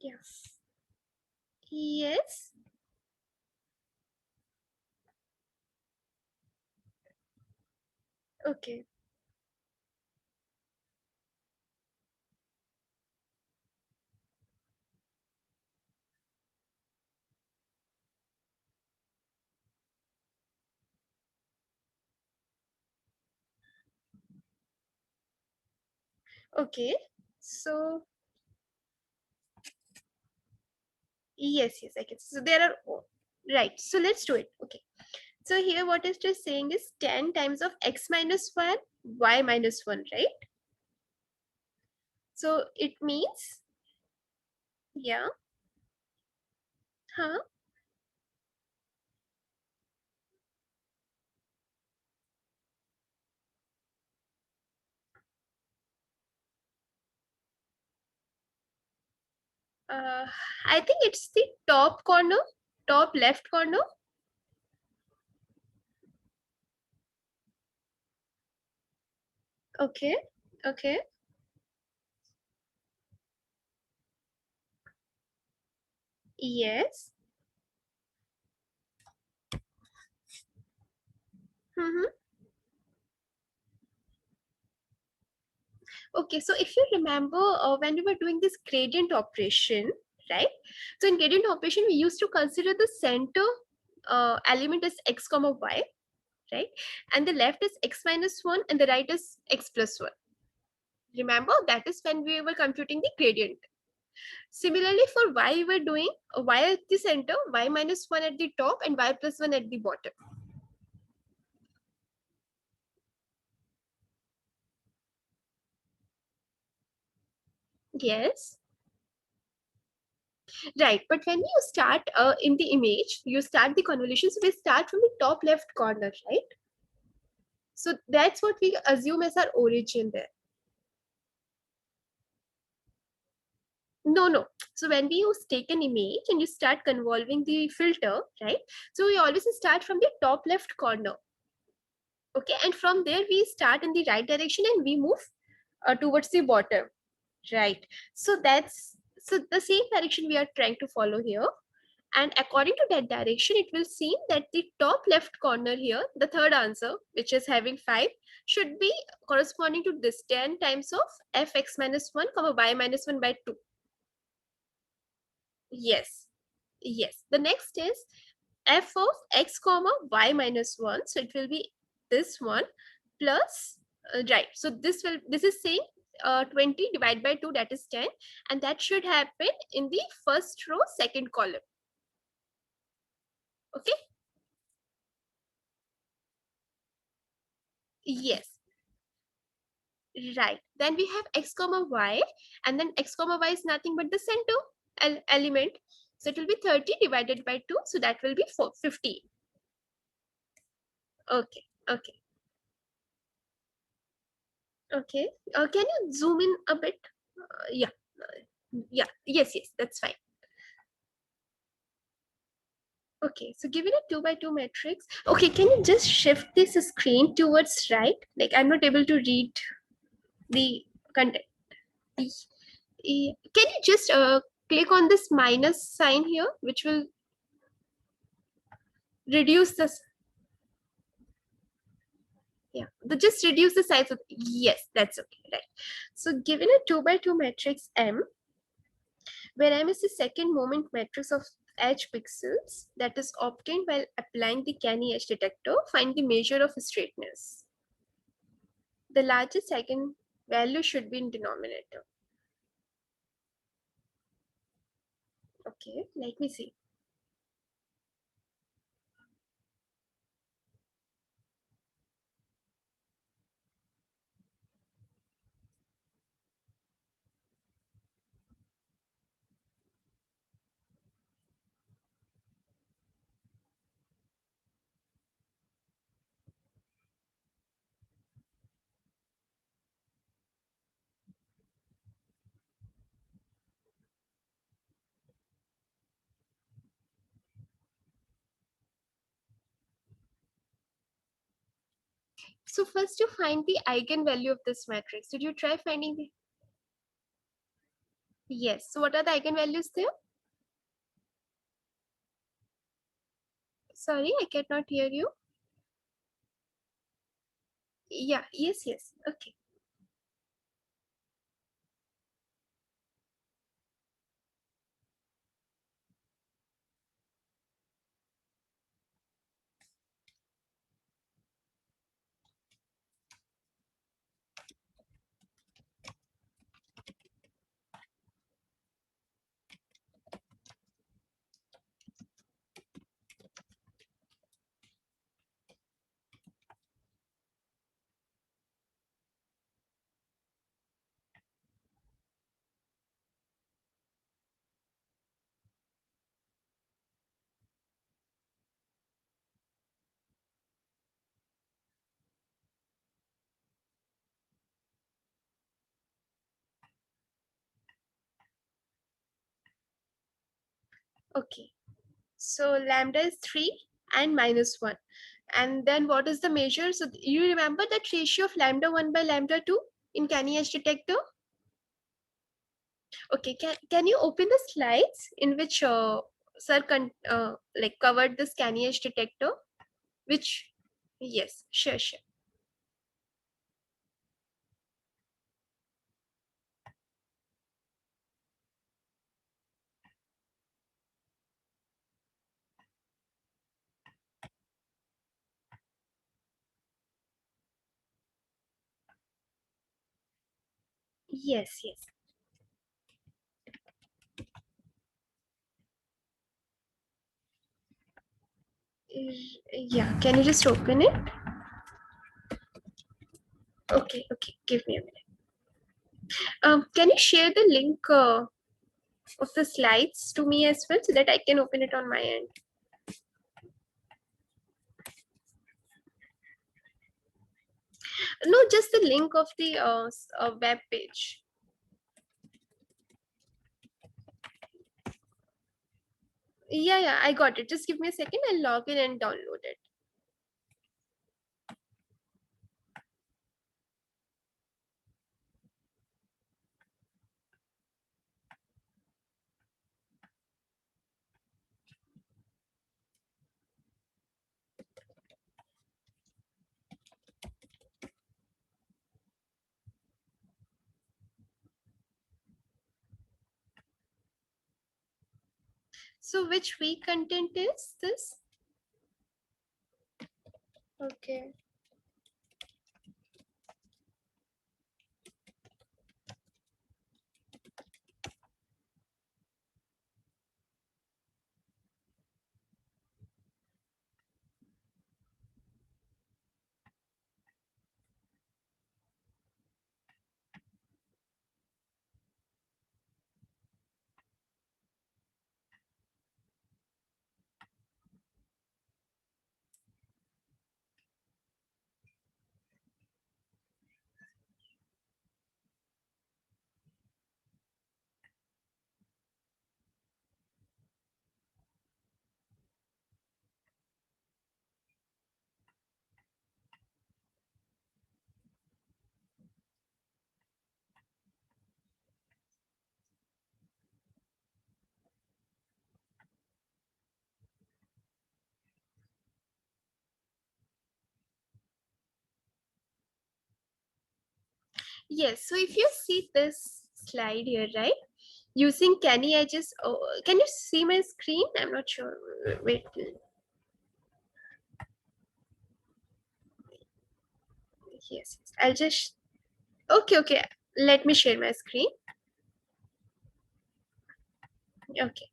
Yeah. Yes. Okay. Okay. So yes, yes, I can. So there are right. So let's do it. Okay. So here what it is saying is 10 times of x minus 1, y minus 1, right? So it means, yeah, huh? Uh, I think it's the top corner, top left corner. Okay. Okay. Yes. Mm-hmm. Okay, so if you remember when we were doing this gradient operation, right? So in gradient operation, we used to consider the center element as x comma y, right? And the left is x minus 1 and the right is x plus 1. Remember, that is when we were computing the gradient. Similarly, for y, we were doing y at the center, y minus 1 at the top, and y plus 1 at the bottom. Yes. Right, but when you start in the image, you start the convolution. So we start from the top left corner, right? So that's what we assume as our origin there. No, no. So when we use take an image and you start convolving the filter, right? So we always start from the top left corner. Okay, and from there we start in the right direction and we move towards the bottom. Right. So that's so the same direction we are trying to follow here. And according to that direction, it will seem that the top left corner here, the third answer, which is having 5, should be corresponding to this 10 times of fx minus 1 comma y minus 1 by 2. Yes. Yes. The next is f of x comma y minus 1. So it will be this one plus, right. So this is saying 20 divided by 2, that is 10. And that should happen in the first row, second column. Okay. Yes. Right. Then we have x comma y, and then x comma y is nothing but the center element. So it will be 30 divided by 2. So that will be 15. Okay. Okay. Okay. Can you zoom in a bit? Yeah. Yeah. Yes. Yes. That's fine. Okay. So given a 2 by 2 matrix. Okay. Can you just shift this screen towards right? Like I'm not able to read the content. Can you just click on this minus sign here, which will reduce this? Yeah, just reduce the size of, yes, that's okay, right? So given a 2 by 2 matrix M, where M is the second moment matrix of edge pixels that is obtained while applying the canny edge detector, find the measure of straightness. The largest eigen value should be in denominator. Okay, let me see. So first you find the eigenvalue of this matrix. Did you try finding the, Yes. So what are the eigenvalues there? Sorry, I cannot hear you. Yeah. Yes. Yes. Okay. Okay. So lambda is 3 and minus 1. And then what is the measure? So you remember that ratio of lambda 1 by lambda 2 in Canny edge detector? Okay, can you open the slides in which sir like covered the Canny edge detector? Which, yes, sure, sure. Yes, yes. Yeah, can you just open it? Okay, okay, give me a minute. Can you share the link of the slides to me as well so that I can open it on my end? No, just the link of the web page. Yeah, yeah, I got it. Just give me a second. I'll log in and download it. So which week content is this? Okay. Yes, so if you see this slide here, right? Using Canny edges, oh, can you see my screen? I'm not sure. Wait, yes, I'll just, okay, okay. Let me share my screen. Okay.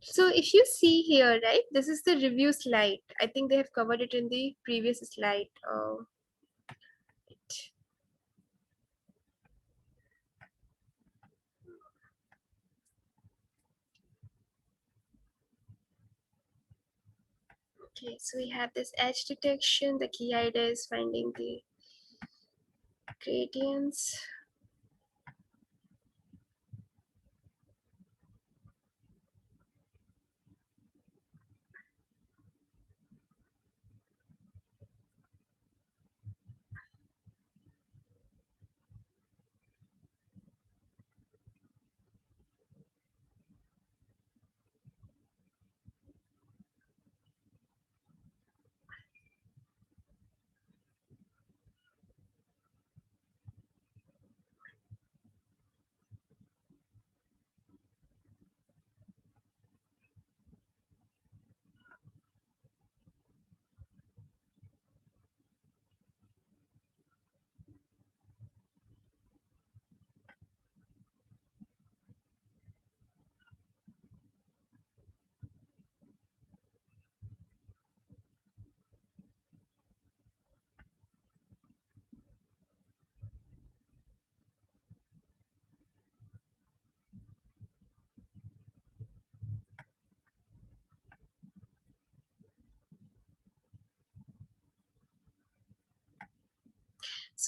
So if you see here, right, this is the review slide. I think they have covered it in the previous slide. Okay, so we have this edge detection. The key idea is finding the gradients.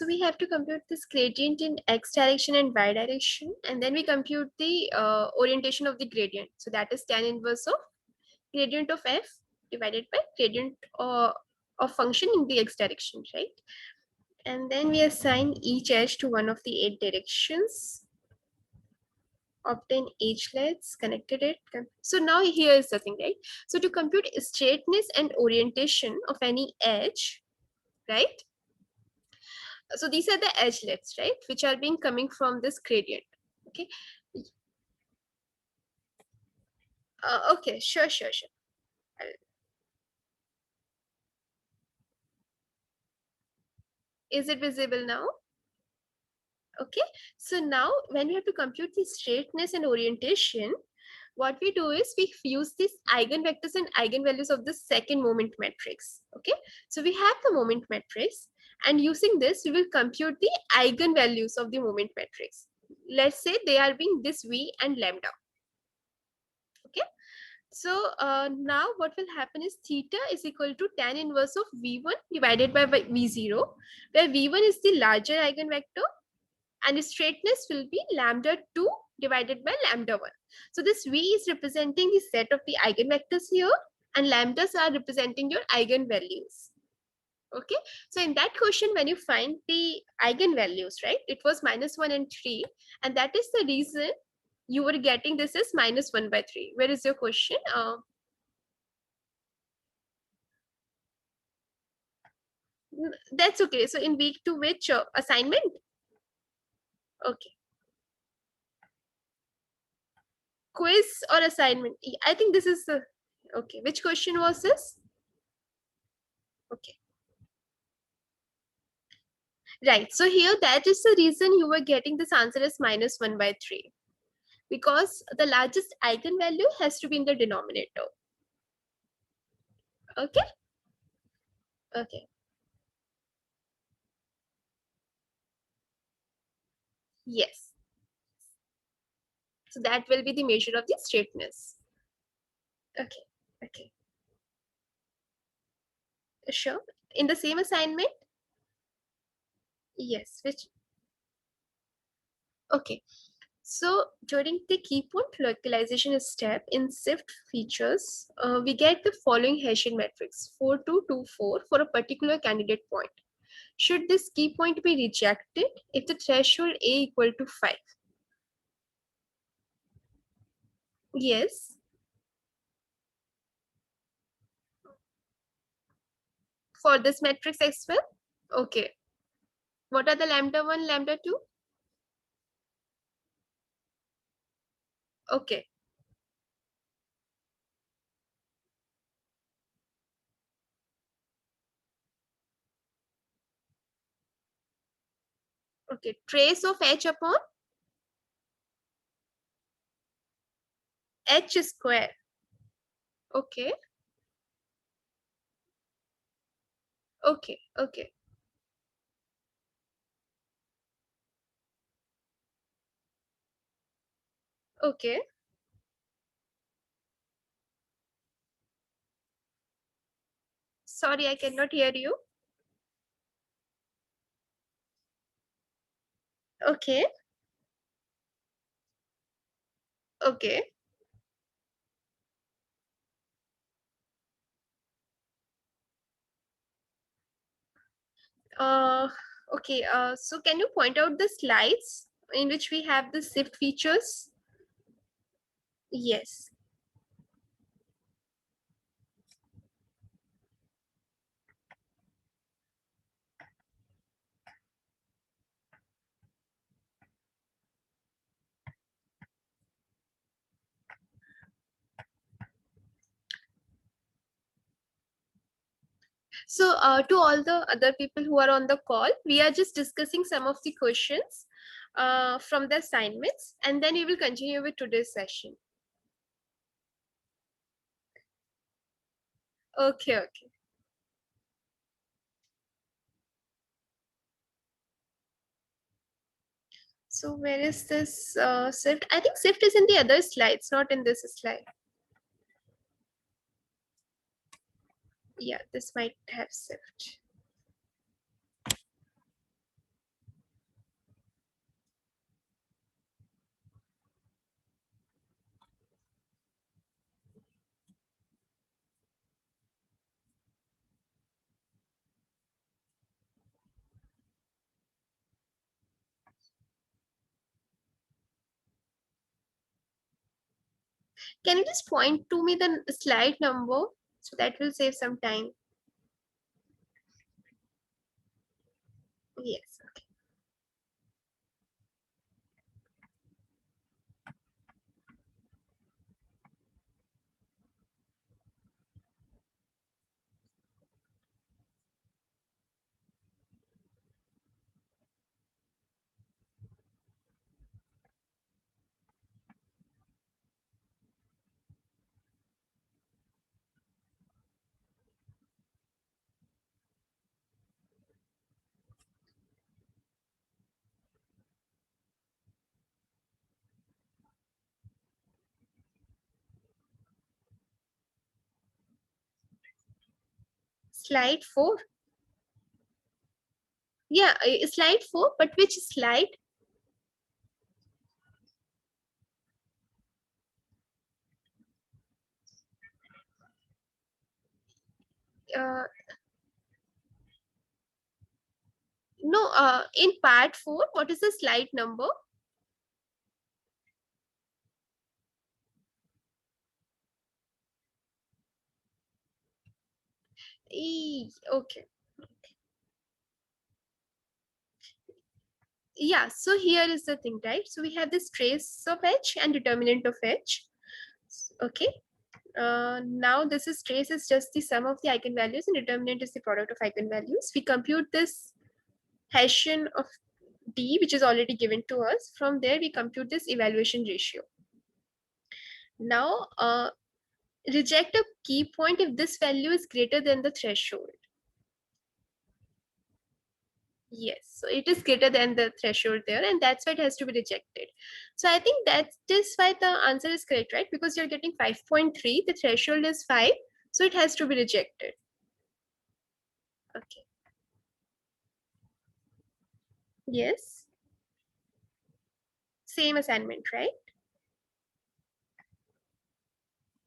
So we have to compute this gradient in x direction and y direction, and then we compute the orientation of the gradient. So that is tan inverse of gradient of f divided by gradient of function in the x direction, right? And then we assign each edge to one of the 8 directions, obtain edgelets, connected it. So now here is the thing, right? So to compute straightness and orientation of any edge, right? So these are the edgelets, right, which are being coming from this gradient. Okay. Okay, sure. Is it visible now? Okay, so now when we have to compute the straightness and orientation, what we do is we use these eigenvectors and eigenvalues of the second moment matrix. Okay, so we have the moment matrix, and using this we will compute the eigenvalues of the moment matrix. Let's say they are being this v and lambda. Okay, so now what will happen is theta is equal to tan inverse of v1 divided by v0, where v1 is the larger eigenvector and straightness will be lambda 2 divided by lambda 1. So this v is representing the set of the eigenvectors here, and lambdas are representing your eigenvalues. Okay, so in that question, when you find the eigenvalues, right, it was -1 and 3, and that is the reason you were getting this as -1 by 3. Where is your question? That's okay. So in week 2, which assignment? Okay. Quiz or assignment? I think this is the, okay. Which question was this? Okay. Right. So here that is the reason you were getting this answer as -1 by 3. Because the largest eigenvalue has to be in the denominator. Okay? Okay. Yes. So that will be the measure of the straightness. Okay. Okay. Sure. In the same assignment? Yes. Which? Okay. So during the key point localization step in SIFT features, we get the following Hessian matrix 4224 for a particular candidate point. Should this key point be rejected if the threshold A equal to 5? Yes. For this matrix as well? Okay. What are the lambda 1, lambda 2? Okay. Okay. Trace of h upon h square. Okay. Okay. Okay. Okay. Sorry, I cannot hear you. Okay. Okay. Uh, okay. So can you point out the slides in which we have the SIFT features? Yes. So to all the other people who are on the call, we are just discussing some of the questions from the assignments, and then we will continue with today's session. Okay, okay. So where is this SIFT? I think SIFT is in the other slides, not in this slide. Yeah, this might have SIFT. Can you just point to me the slide number? So that will save some time. Yes. Okay. Slide 4. Yeah, slide 4, but which slide? Uh, no, in part 4, what is the slide number? Okay. Yeah, so here is the thing, right? So we have this trace of H and determinant of H. Okay. Now this is trace is just the sum of the eigenvalues and determinant is the product of eigenvalues. We compute this Hessian of D, which is already given to us. From there, we compute this evaluation ratio. Now, reject a key point if this value is greater than the threshold. Yes, so it is greater than the threshold there, and that's why it has to be rejected. So I think that is why the answer is correct, right? Because you're getting 5.3, the threshold is 5, so it has to be rejected. Okay. Yes. Same assignment, right?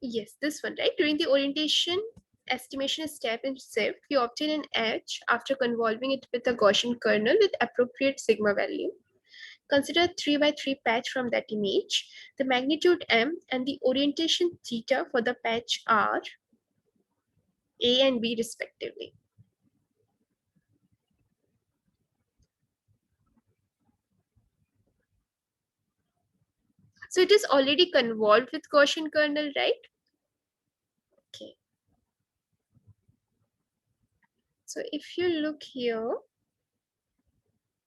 Yes, this one, right? During the orientation estimation step in SIFT, we obtain an edge after convolving it with a Gaussian kernel with appropriate sigma value. Consider a 3 by 3 patch from that image. The magnitude M and the orientation theta for the patch are A and B respectively. So it is already convolved with Gaussian kernel, right? Okay. So if you look here,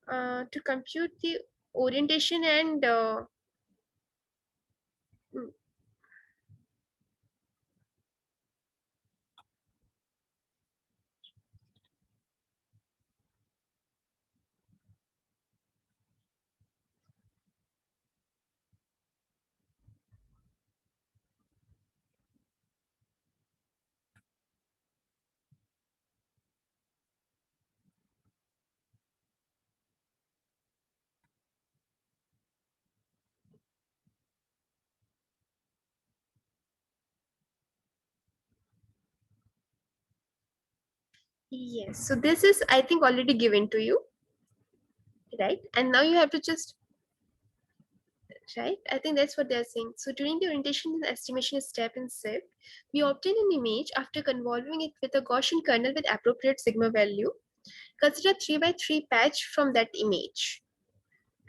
to compute the orientation and mm, yes, so this is, I think, already given to you, right? And now you have to just, right? I think that's what they're saying. So during the orientation and estimation step in SIFT, we obtain an image after convolving it with a Gaussian kernel with appropriate sigma value. Consider 3 by 3 patch from that image.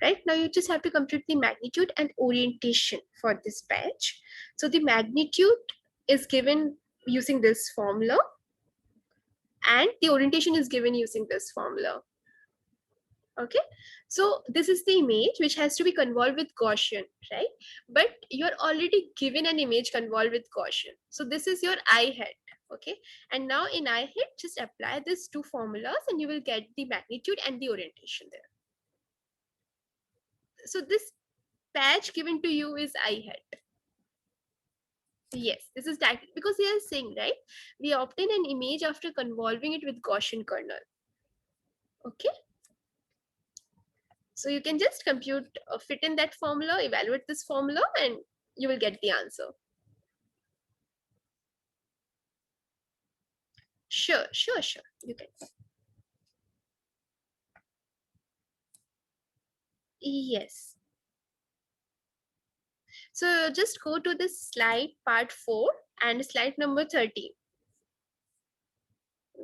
Right now, you just have to compute the magnitude and orientation for this patch. So the magnitude is given using this formula, and the orientation is given using this formula. Okay, so this is the image which has to be convolved with Gaussian, right? But you're already given an image convolved with Gaussian. So this is your I hat. Okay, and now in I hat, just apply these two formulas and you will get the magnitude and the orientation there. So this patch given to you is I hat. Yes, this is that because they are saying, right? We obtain an image after convolving it with Gaussian kernel. Okay. So you can just compute, fit in that formula, evaluate this formula, and you will get the answer. Sure, sure, sure. You can. Yes. So just go to this slide part 4 and slide number 13.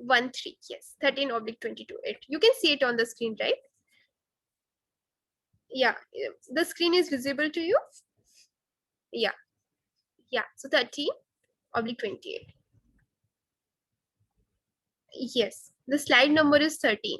13, yes, 13/22. You can see it on the screen, right? Yeah, the screen is visible to you. Yeah, yeah. So 13/28. Yes, the slide number is 13.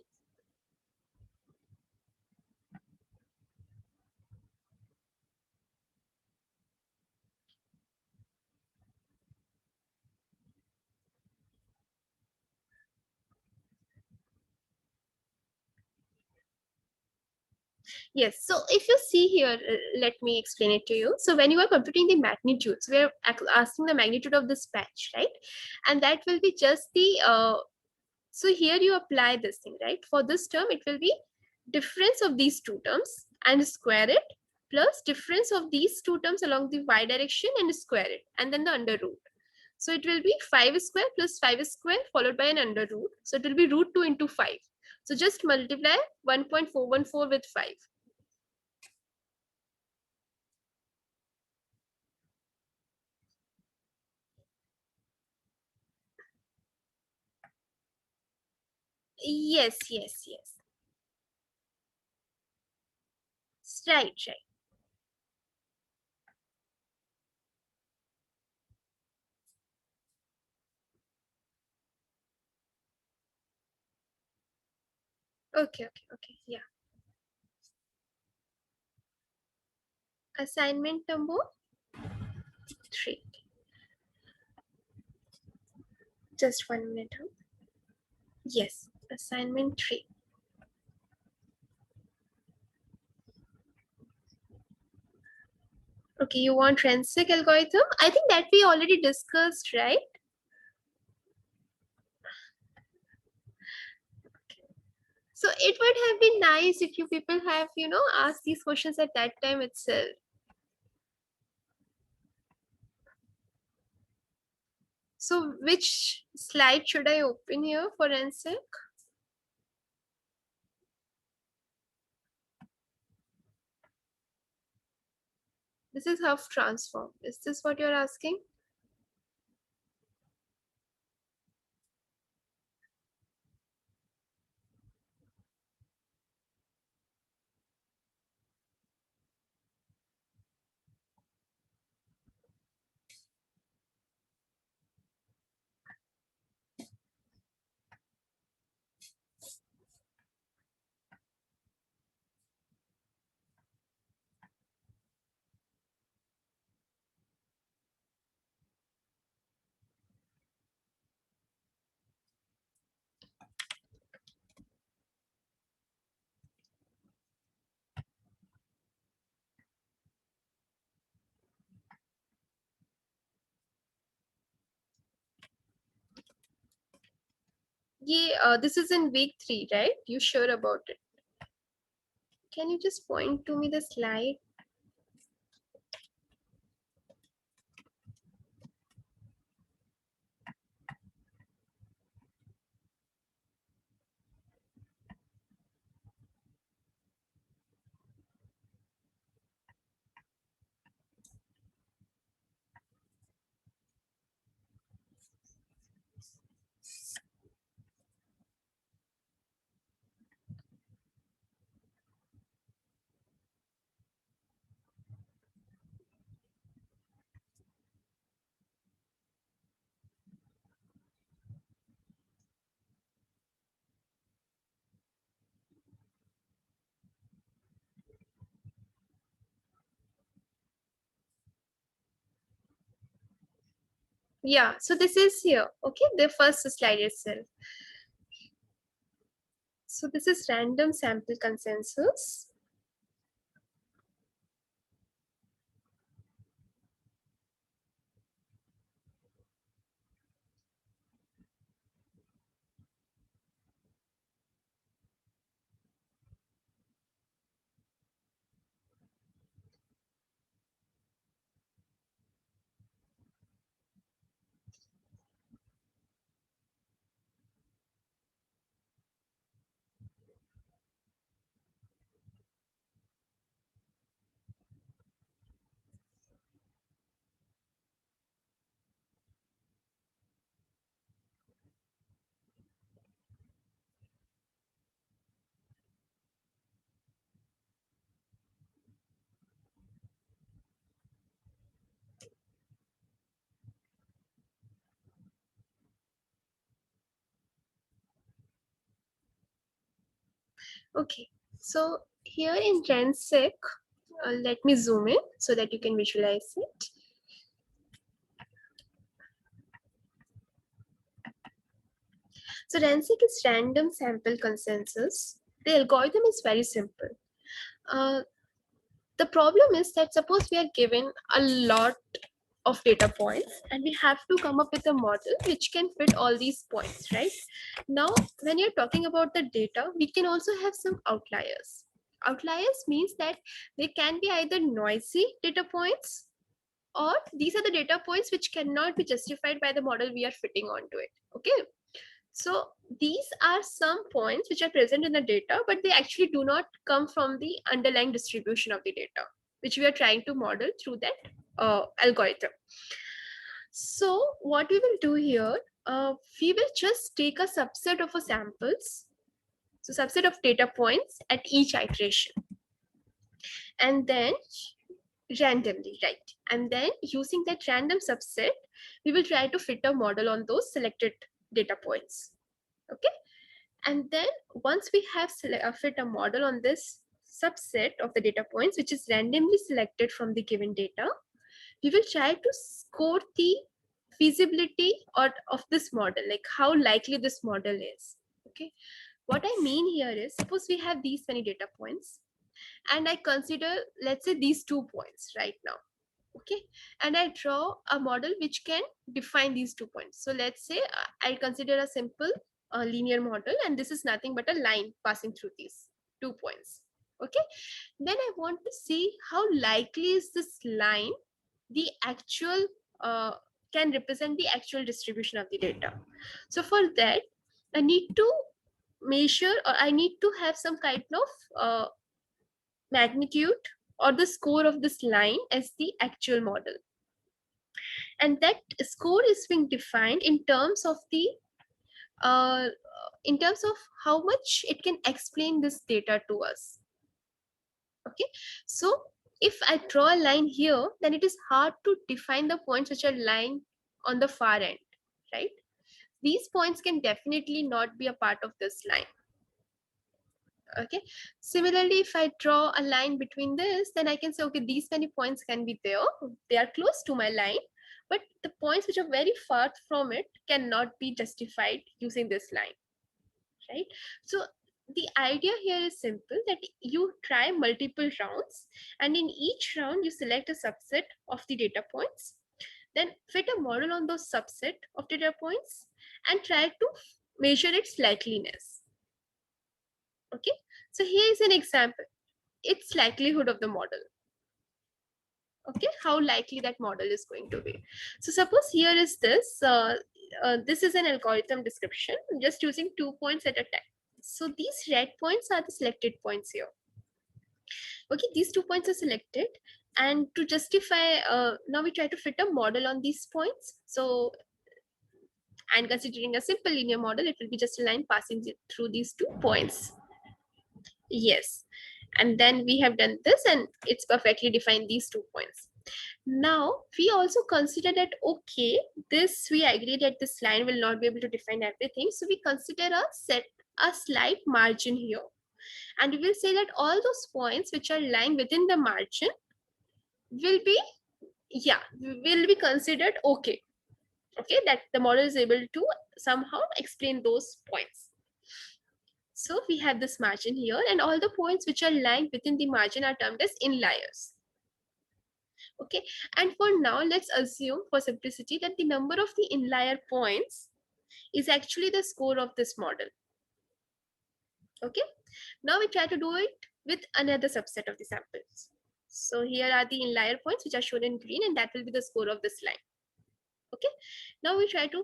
Yes, so if you see here, let me explain it to you. So when you are computing the magnitudes, we are asking the magnitude of this patch, right? And that will be just the, so here you apply this thing, right? For this term, it will be difference of these two terms and square it, plus difference of these two terms along the y direction and square it, and then the under root. So it will be 5 square plus 5 square followed by an under root. So it will be root 2 into 5. So just multiply 1.414 with 5. Yes, yes, yes. Right, right. Okay, okay, okay. Yeah. Assignment number 3. Just 1 minute. Huh? Yes, assignment 3. Okay, you want Rensick algorithm? I think that we already discussed, right? So it would have been nice if you people have, asked these questions at that time itself. So which slide should I open here for Rensick? This is half transform. Is this what you're asking? Yeah, this is in week 3, right? You sure about it? Can you just point to me the slide? Yeah, so this is here, okay, the first slide itself. So this is random sample consensus. Okay, so here in Rensic, let me zoom in so that you can visualize it. So Rensic is random sample consensus. The algorithm is very simple. The problem is that suppose we are given a lot of data points and we have to come up with a model which can fit all these points, right? Now, when you're talking about the data, we can also have some outliers. Outliers means that they can be either noisy data points, or these are the data points which cannot be justified by the model we are fitting onto it. Okay, so these are some points which are present in the data, but they actually do not come from the underlying distribution of the data, which we are trying to model through that algorithm. So what we will do here, we will just take a subset of a samples, so subset of data points at each iteration, and then randomly, right? And then using that random subset, we will try to fit a model on those selected data points. Okay, and then once we have fit a model on this subset of the data points, which is randomly selected from the given data, we will try to score the feasibility of this model, like how likely this model is. Okay, what I mean here is, suppose we have these many data points and I consider, let's say, these 2 points right now. Okay, and I draw a model which can define these 2 points. So let's say I consider a simple linear model, and this is nothing but a line passing through these 2 points. Okay, then I want to see how likely is this line the actual can represent the actual distribution of the data. So for that, I need to measure, or I need to have some kind of magnitude or the score of this line as the actual model, and that score is being defined in terms of the uh, in terms of how much it can explain this data to us. Okay, so if I draw a line here, then it is hard to define the points which are lying on the far end, right? These points can definitely not be a part of this line. Okay, similarly, if I draw a line between this, then I can say, okay, these many points can be there, they are close to my line, but the points which are very far from it cannot be justified using this line, right? So the idea here is simple, that you try multiple rounds, and in each round you select a subset of the data points, then fit a model on those subset of data points and try to measure its likeliness. Okay, so here is an example. It's likelihood of the model. Okay, how likely that model is going to be. So suppose here is this is an algorithm description, just using 2 points at a time. So these red points are the selected points here. Okay, these 2 points are selected, and to justify, now we try to fit a model on these points. So, and considering a simple linear model, it will be just a line passing through these 2 points. Yes, and then we have done this, and it's perfectly defined these 2 points. Now we also consider that, okay, this we agree that this line will not be able to define everything, so we consider a slight margin here, and we will say that all those points which are lying within the margin will be, yeah, will be considered okay. Okay, that the model is able to somehow explain those points. So we have this margin here, and all the points which are lying within the margin are termed as inliers. Okay, and for now, let's assume for simplicity that the number of the inlier points is actually the score of this model. Okay, now we try to do it with another subset of the samples. So here are the inlier points which are shown in green, and that will be the score of this line. Okay, now we try to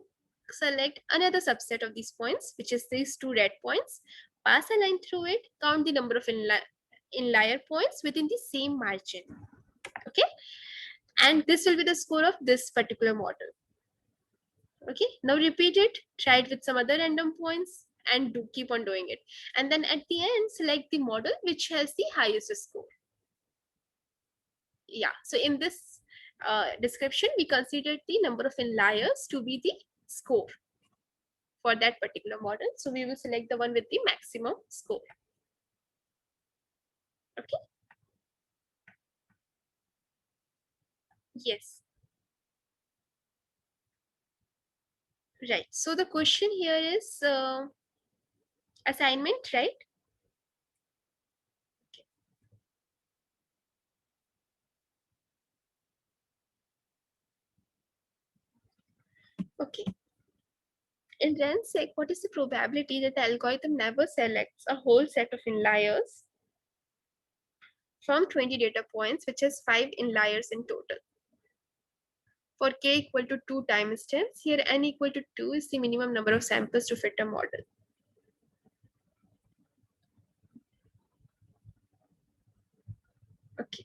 select another subset of these points, which is these 2 red points, pass a line through it, count the number of inlier points within the same margin. Okay, and this will be the score of this particular model. Okay, now repeat it, try it with some other random points, and keep on doing it, and then at the end select the model which has the highest score. Yeah, so in this description, we considered the number of inliers to be the score for that particular model, so we will select the one with the maximum score. Okay. Yes. Right. So the question here is assignment, right? Okay. In RANSEC, what is the probability that the algorithm never selects a whole set of inliers from 20 data points, which has 5 inliers in total? For k equal to 2 timestamps, here n equal to 2 is the minimum number of samples to fit a model. Okay.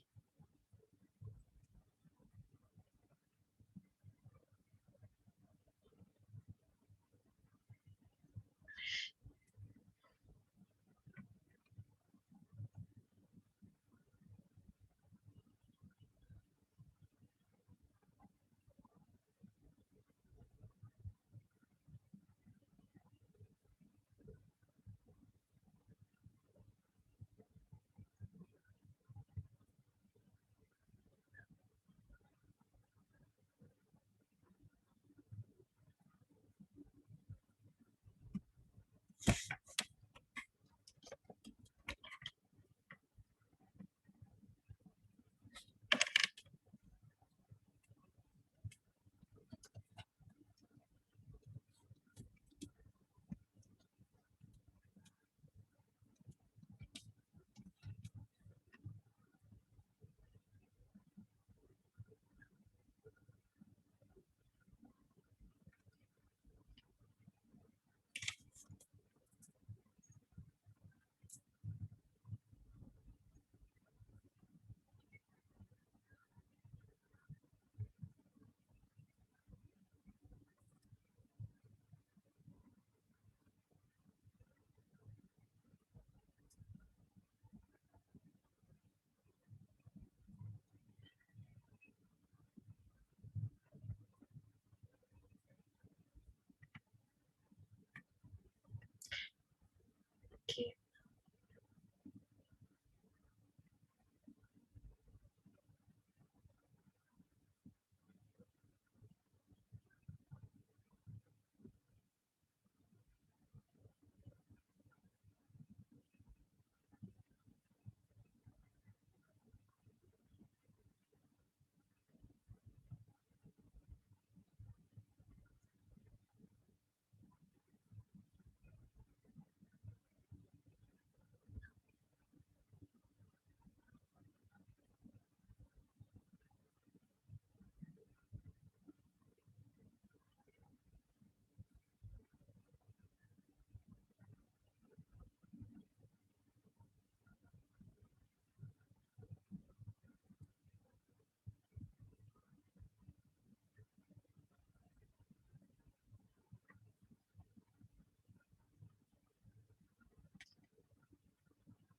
Okay.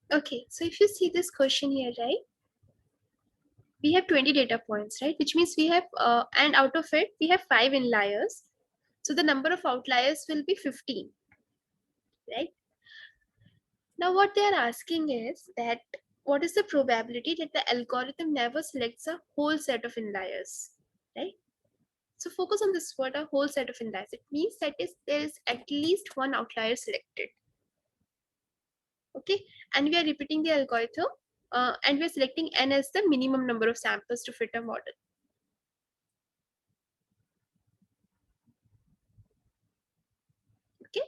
Okay. So if you see this question here, right? We have 20 data points, right? Which means we have, and out of it, we have 5 inliers. So the number of outliers will be 15, right? Now what they are asking is that what is the probability that the algorithm never selects a whole set of inliers, right? So focus on this word, a whole set of inliers. It means that there is at least one outlier selected, okay? And we are repeating the algorithm and we are selecting n as the minimum number of samples to fit a model, okay?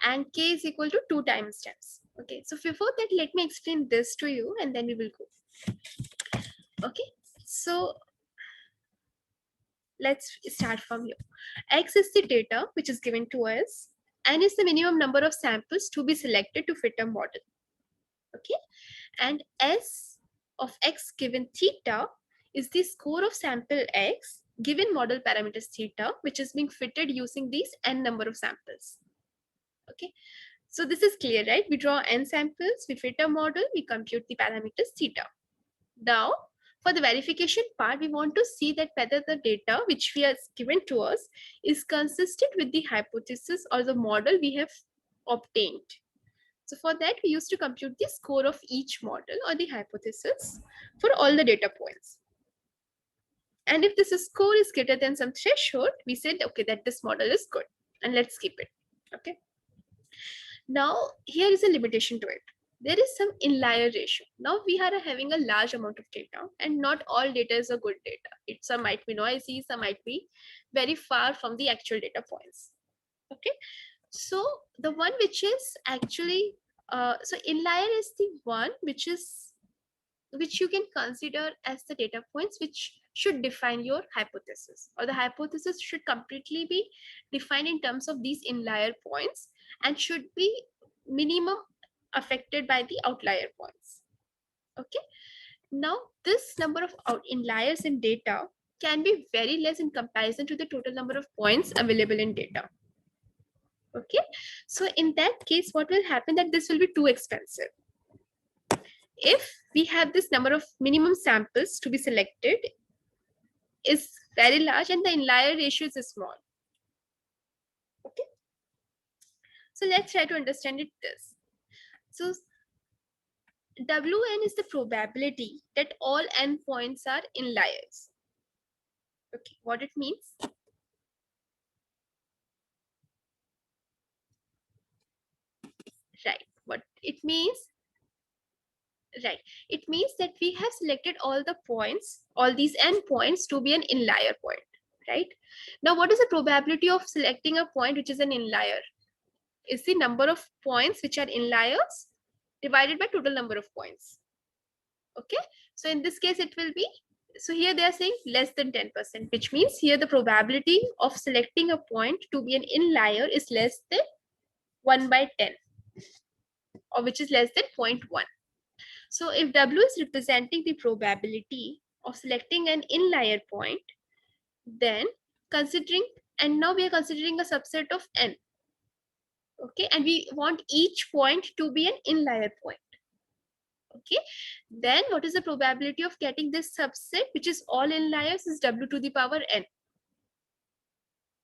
And k is equal to 2 timestamps. Okay, so before that, let me explain this to you and then we will go. Okay, so let's start from here. X is the data which is given to us, n is the minimum number of samples to be selected to fit a model. Okay, and S of x given theta is the score of sample x given model parameters theta, which is being fitted using these n number of samples. Okay, so this is clear, right? We draw n samples, we fit a model, we compute the parameters theta. Now, for the verification part, we want to see that whether the data which we are given to us is consistent with the hypothesis or the model we have obtained. So for that, we used to compute the score of each model or the hypothesis for all the data points. And if this score is greater than some threshold, we said, okay, that this model is good and let's keep it. Okay. Now, here is a limitation to it. There is some inlier ratio. Now we are having a large amount of data, and not all data is a good data. Some might be noisy, some might be very far from the actual data points. Okay. So the one which is actually, so inlier is the one which you can consider as the data points which should define your hypothesis, or the hypothesis should completely be defined in terms of these inlier points and should be minimum affected by the outlier points. Okay. Now this number of inliers in data can be very less in comparison to the total number of points available in data. Okay, so in that case, what will happen that this will be too expensive. If we have this number of minimum samples to be selected is very large and the inlier ratio is small. Okay, so let's try to understand it this. So Wn is the probability that all n points are inliers. Okay, what it means? Right, what it means? Right, it means that we have selected all the points, all these n points to be an inlier point, right? Now, what is the probability of selecting a point which is an inlier? Is the number of points which are inliers divided by total number of points. Okay, so in this case, it will be, so here they are saying less than 10%, which means here the probability of selecting a point to be an inlier is less than 1 by 10, or which is less than 0.1. So if W is representing the probability of selecting an inlier point, then considering, and now we are considering a subset of n. Okay, and we want each point to be an inlier point. Okay, then what is the probability of getting this subset which is all inliers is W to the power n.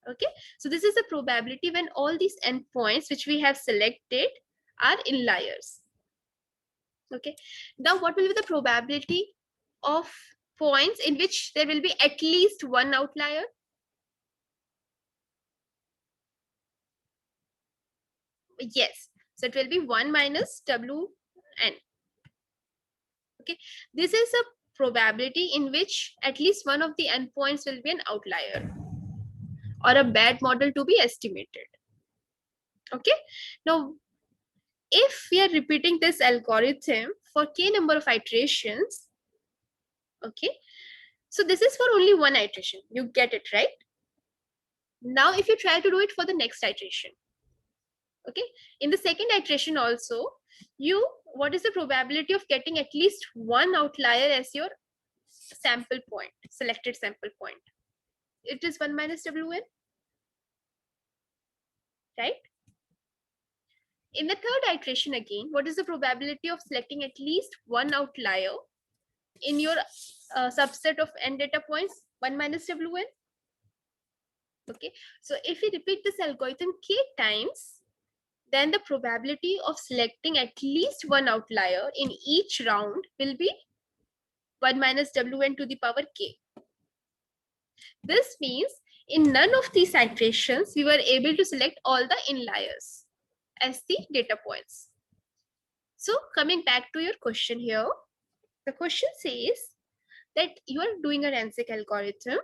Okay, so this is the probability when all these n points which we have selected are inliers. Okay, now what will be the probability of points in which there will be at least one outlier? Yes, so it will be 1 minus Wn. Okay, this is a probability in which at least one of the endpoints will be an outlier or a bad model to be estimated. Okay, now if we are repeating this algorithm for k number of iterations, okay, so this is for only one iteration, you get it, right? Now if you try to do it for the next iteration, okay, in the second iteration also, what is the probability of getting at least one outlier as your sample point, selected sample point? It is 1 minus Wn, right? In the third iteration again, what is the probability of selecting at least one outlier in your subset of n data points? 1 minus Wn. Okay, so if we repeat this algorithm k times, then the probability of selecting at least one outlier in each round will be 1 minus Wn to the power k. This means in none of these iterations, we were able to select all the inliers as the data points. So coming back to your question here, the question says that you are doing a RANSEC algorithm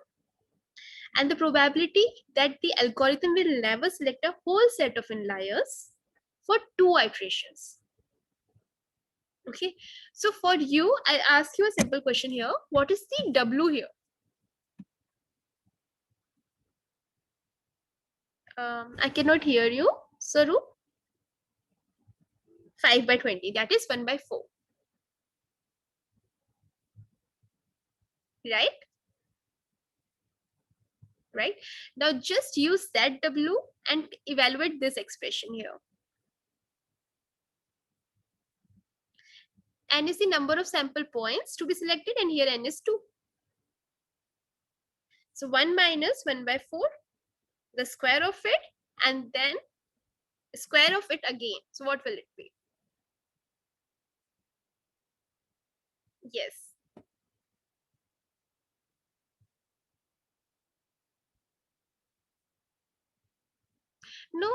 and the probability that the algorithm will never select a whole set of inliers for 2 iterations. Okay, so for you, I ask you a simple question here. What is the W here? I cannot hear you, Saru. 5 by 20, that is 1 by 4. Right? Right? Now just use that W and evaluate this expression here. N is the number of sample points to be selected and here N is 2. So 1 minus 1 by 4, the square of it, and then square of it again. So what will it be? Yes. No.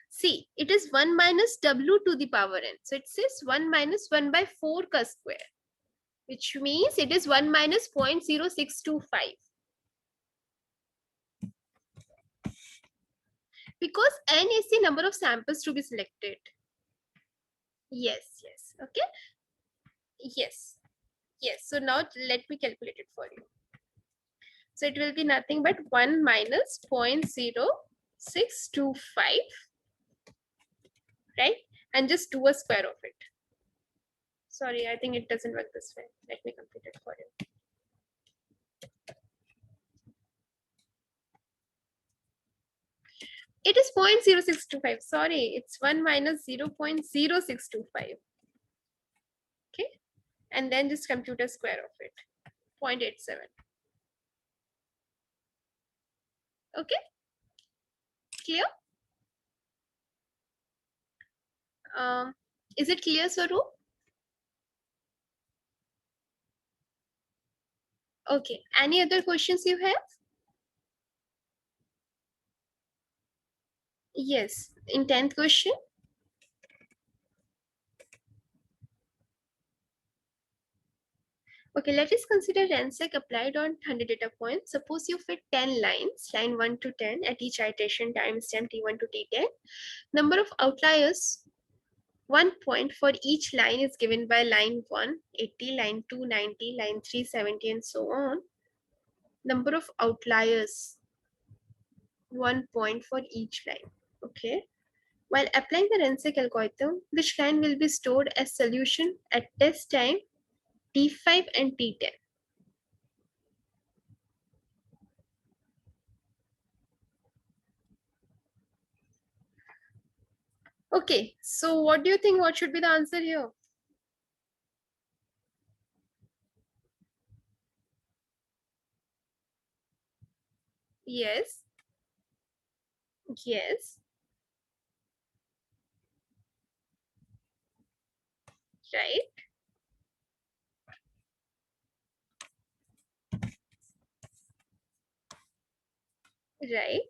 See, it is 1 minus w to the power n. So it says 1 minus 1 by 4 ka square, which means it is 1 minus 0.0625. Because n is the number of samples to be selected. Yes. Okay. Yes. So now let me calculate it for you. So it will be nothing but 1 minus 0.0625, right? And just do a square of it. Sorry, I think it doesn't work this way. Let me complete it for you. It is 0.0625. Sorry, it's 1 minus 0.0625. Okay. And then just compute a square of it. 0.87. Okay. Clear? Is it clear, Saru? Okay. Any other questions you have? Yes. In 10th question. Okay, let us consider RANSEC applied on 100 data points. Suppose you fit 10 lines, line 1 to 10 at each iteration timestamp T1 to T10. Number of outliers, 1 point for each line is given by line 1, 80, line 2, 90, line 3, 70, and so on. Number of outliers, 1 point for each line. Okay. While applying the RANSEC algorithm, which line will be stored as solution at test time T5 and T10? Okay, so what do you think? What should be the answer here? Yes, yes, right, right,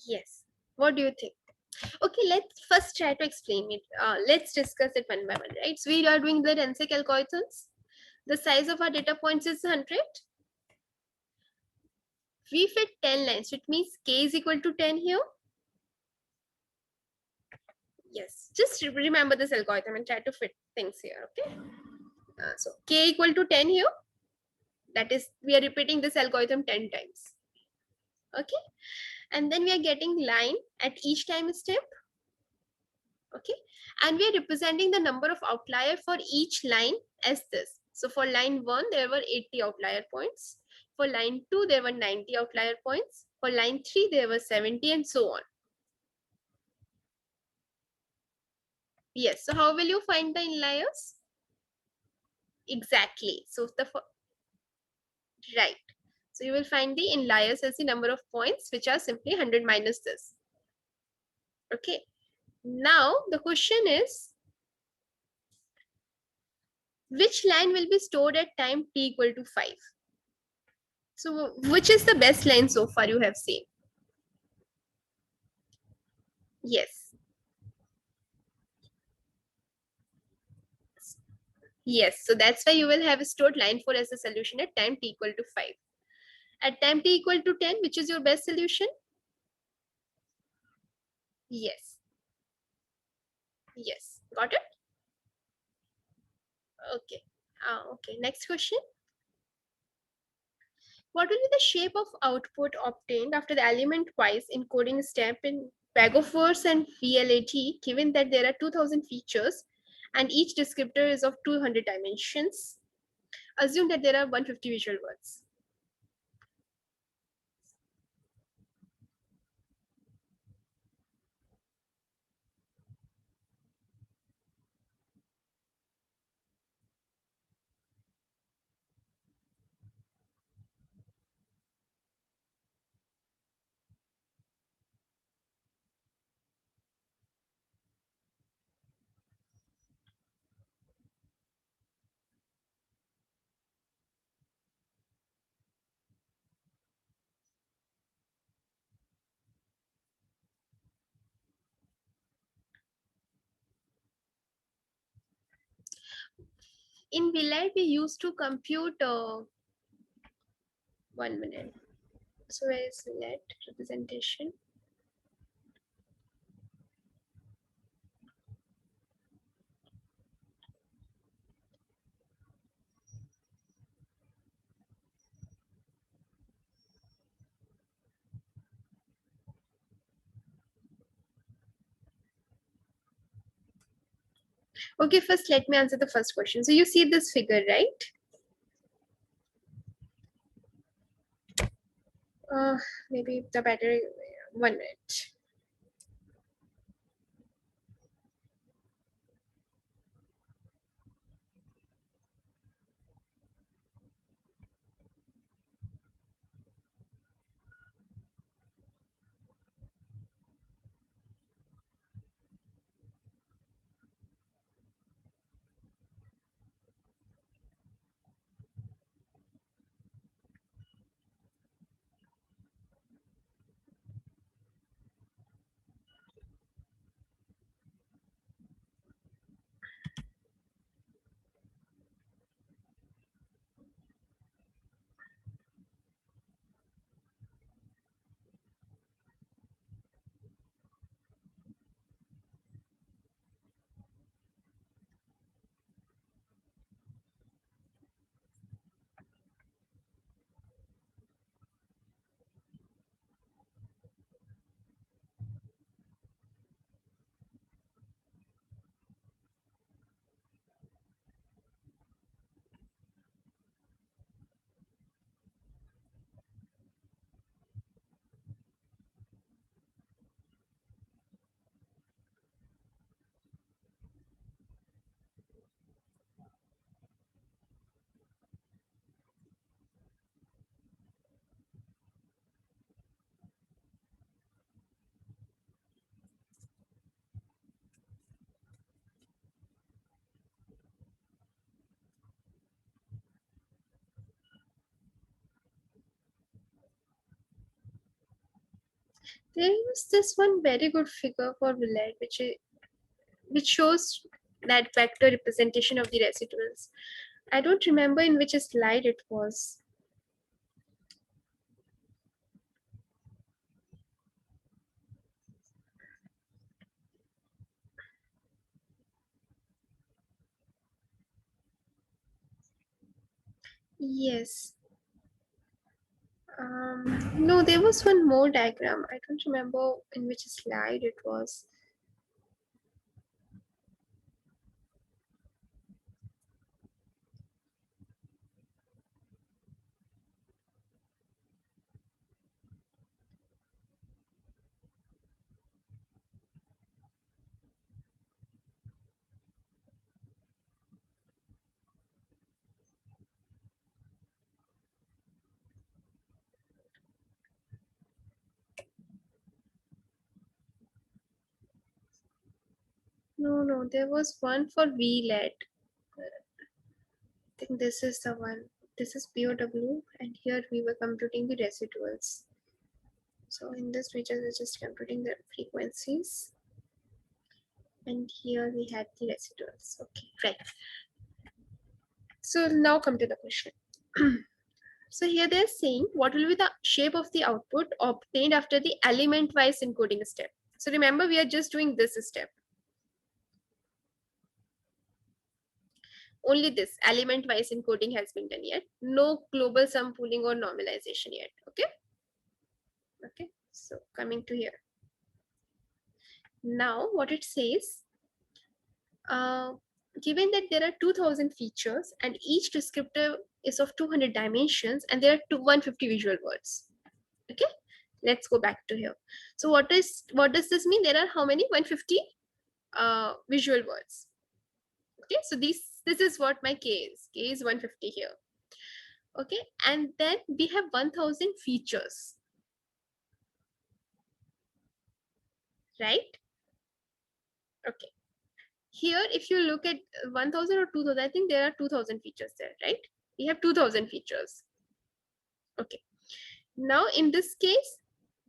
yes. What do you think? Okay, let's first try to explain it. Let's discuss it one by one, right? So we are doing the RANSEC algorithms. The size of our data points is 100. We fit 10 lines, which means k is equal to 10 here. Yes, just remember this algorithm and try to fit things here, okay? So k equal to 10 here. That is, we are repeating this algorithm 10 times. Okay, and then we are getting line at each time step. Okay, and we are representing the number of outlier for each line as this. So for line 1 there were 80 outlier points, for line 2 there were 90 outlier points, for line 3 there were 70, and so on. Yes, so how will you find the inliers? Exactly, so right, so you will find the inliers as the number of points, which are simply 100 minus this. Okay, now the question is, which line will be stored at time t equal to 5? So which is the best line so far you have seen? Yes. Yes. So that's why you will have stored line 4 as a solution at time t equal to 5. At time t equal to 10, which is your best solution? Yes. Yes. Got it? Okay. Okay. Next question. What will be the shape of output obtained after the element-wise encoding step in bag of words and VLAT, given that there are 2000 features and each descriptor is of 200 dimensions? Assume that there are 150 visual words. in Villette we used to compute 1 minute. So where is Villette representation? Okay, first let me answer the first question. So you see this figure, right? Maybe the battery, 1 minute. There was this one very good figure for Villette, which shows that vector representation of the residuals. I don't remember in which slide it was. Yes. No, there was one more diagram. I don't remember in which slide it was. No, there was one for VLED. I think this is the one. This is POW, and here we were computing the residuals. So in this we just computing the frequencies, and here we had the residuals. Okay, right. So now come to the question. So here they're saying what will be the shape of the output obtained after the element-wise encoding step. So remember, we are just doing this step. Only this element-wise encoding has been done yet. No global sum pooling or normalization yet. Okay. Okay. So coming to here. Now what it says, given that there are 2000 features and each descriptor is of 200 dimensions and there are 150 visual words. Okay. Let's go back to here. So what does this mean? There are how many? 150 visual words. Okay, so this is what my k is. K is 150 here. Okay, and then we have 1000 features, right? Okay, here if you look at 1000 or 2000, I think there are 2000 features there, right? We have 2000 features. Okay, now in this case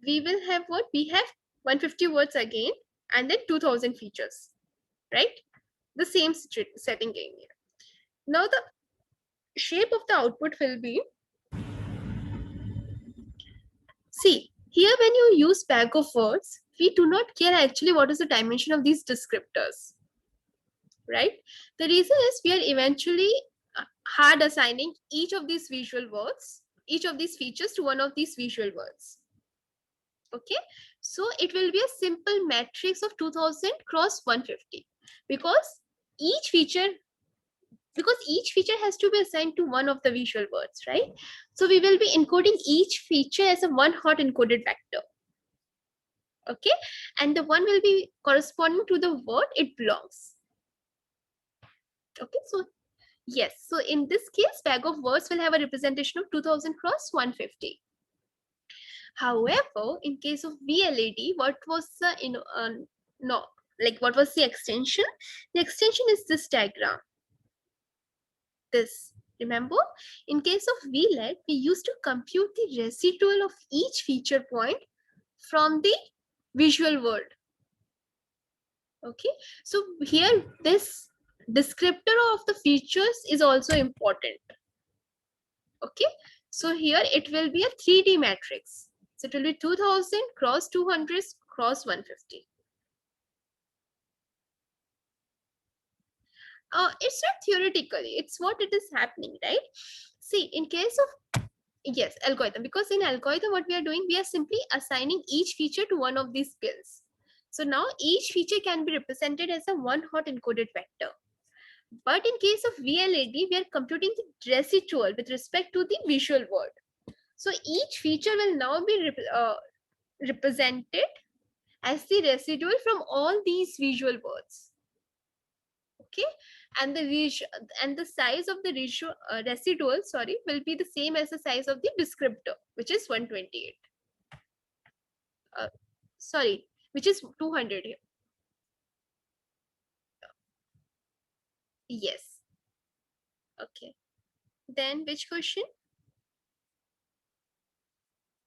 we will have what? We have 150 words again and then 2000 features, right? The same setting game here. Now the shape of the output will be, see, here when you use bag of words, we do not care actually what is the dimension of these descriptors, right? The reason is we are eventually hard assigning each of these visual words, each of these features to one of these visual words. Okay, so it will be a simple matrix of 2000 cross 150 because each feature has to be assigned to one of the visual words, right? So we will be encoding each feature as a one hot encoded vector. Okay, and the one will be corresponding to the word it belongs. Okay, so yes, so in this case, bag of words will have a representation of 2000 cross 150. However, in case of VLAD, what was the no, like what was the extension? The extension is this diagram. This, remember, in case of VLAD, we used to compute the residual of each feature point from the visual word. Okay, so here this descriptor of the features is also important. Okay, so here it will be a 3D matrix. So it will be 2000 cross 200 cross 150. It's not theoretically, it's what it is happening, right? See, in case of, yes, algorithm, because in algorithm what we are doing, we are simply assigning each feature to one of these bins. So now each feature can be represented as a one hot encoded vector. But in case of VLAD, we are computing the residual with respect to the visual word. So each feature will now be represented as the residual from all these visual words. Okay, and the size of the residual, sorry, will be the same as the size of the descriptor, which is 128. Sorry, which is 200 here. Yes. Okay. Then which question?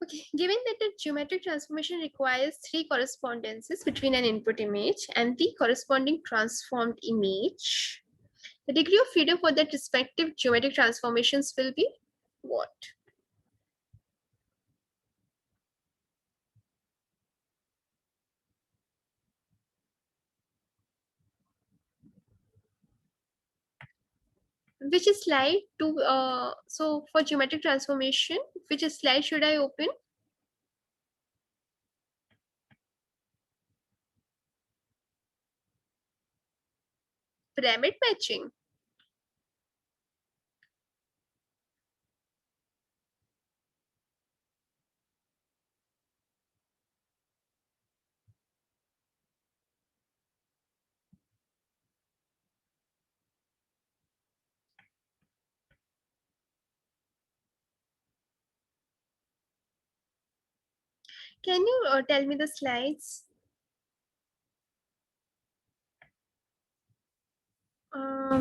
Okay, given that the geometric transformation requires three correspondences between an input image and the corresponding transformed image, the degree of freedom for the respective geometric transformations will be what? Which slide to, so for geometric transformation, which slide should I open? Pyramid matching. Can you tell me the slides?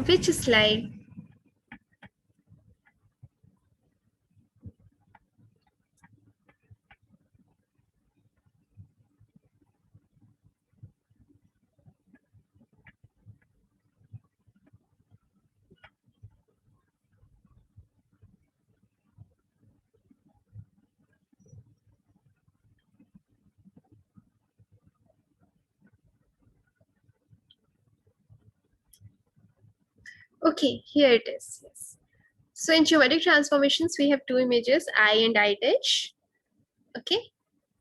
Which slide? Okay, here it is. Yes. So in geometric transformations, we have two images, I and I dash. Okay,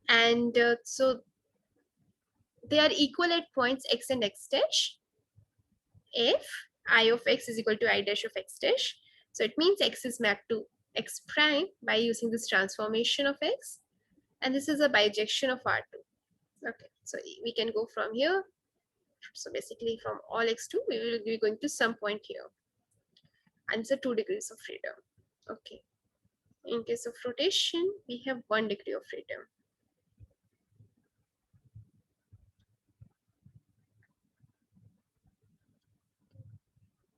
and so they are equal at points x and x dash if I of x is equal to I dash of x dash. So it means x is mapped to x prime by using this transformation of x, and this is a bijection of R2. Okay, so we can go from here. So basically from all x2, we will be going to some point here. Answer 2 degrees of freedom. Okay. In case of rotation, we have 1 degree of freedom.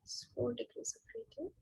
It's 4 degrees of freedom.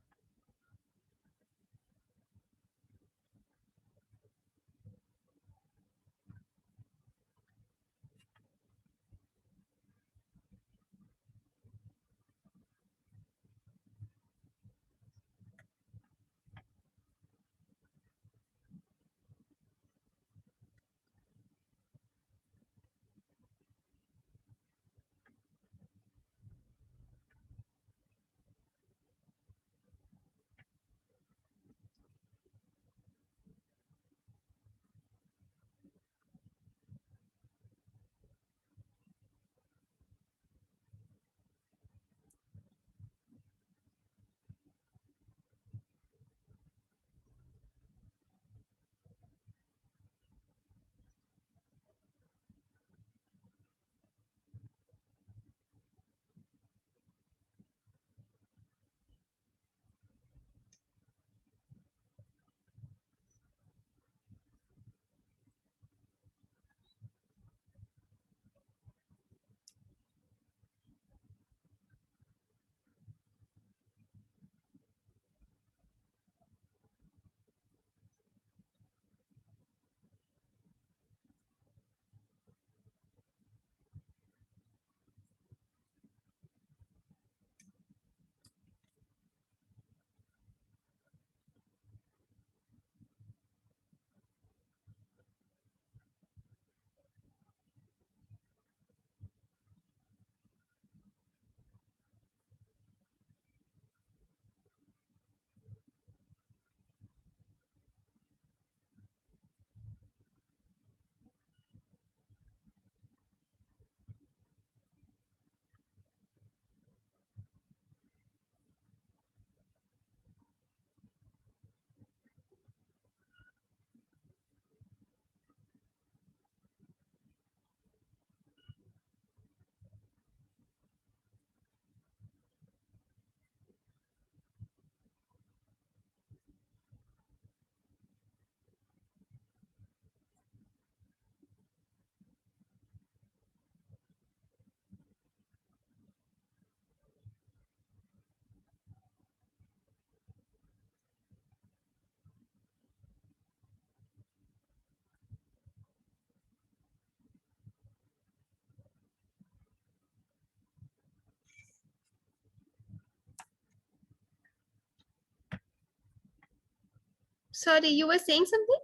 Sorry, you were saying something?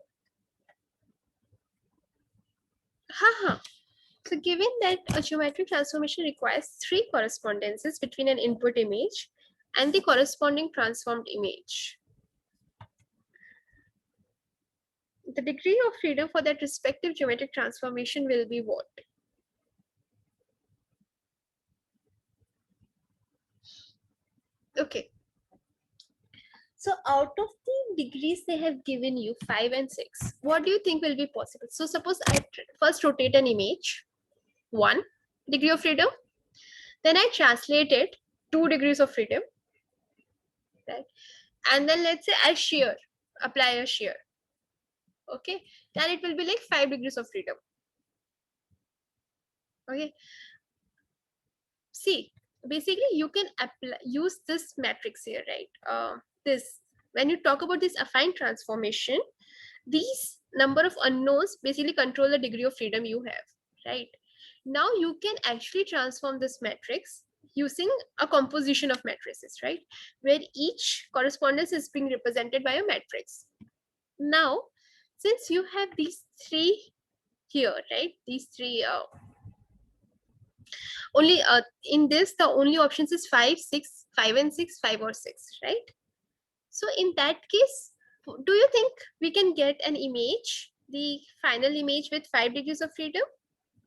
Haha. So given that a geometric transformation requires three correspondences between an input image and the corresponding transformed image, the degree of freedom for that respective geometric transformation will be what? Okay. So out of the degrees they have given you, 5 and 6, what do you think will be possible? So suppose I first rotate an image, 1 degree of freedom, then I translate it, 2 degrees of freedom, right? And then let's say I shear, apply a shear, okay? Then it will be like 5 degrees of freedom, okay? See, basically you can apply, use this matrix here, right? This, when you talk about this affine transformation, these number of unknowns basically control the degree of freedom you have, right? Now you can actually transform this matrix using a composition of matrices, right? Where each correspondence is being represented by a matrix. Now, since you have these three here, right? These three, only in this, the only options is 5, 6, 5 and 6, 5 or 6, right? So in that case, do you think we can get an image, the final image with 5 degrees of freedom?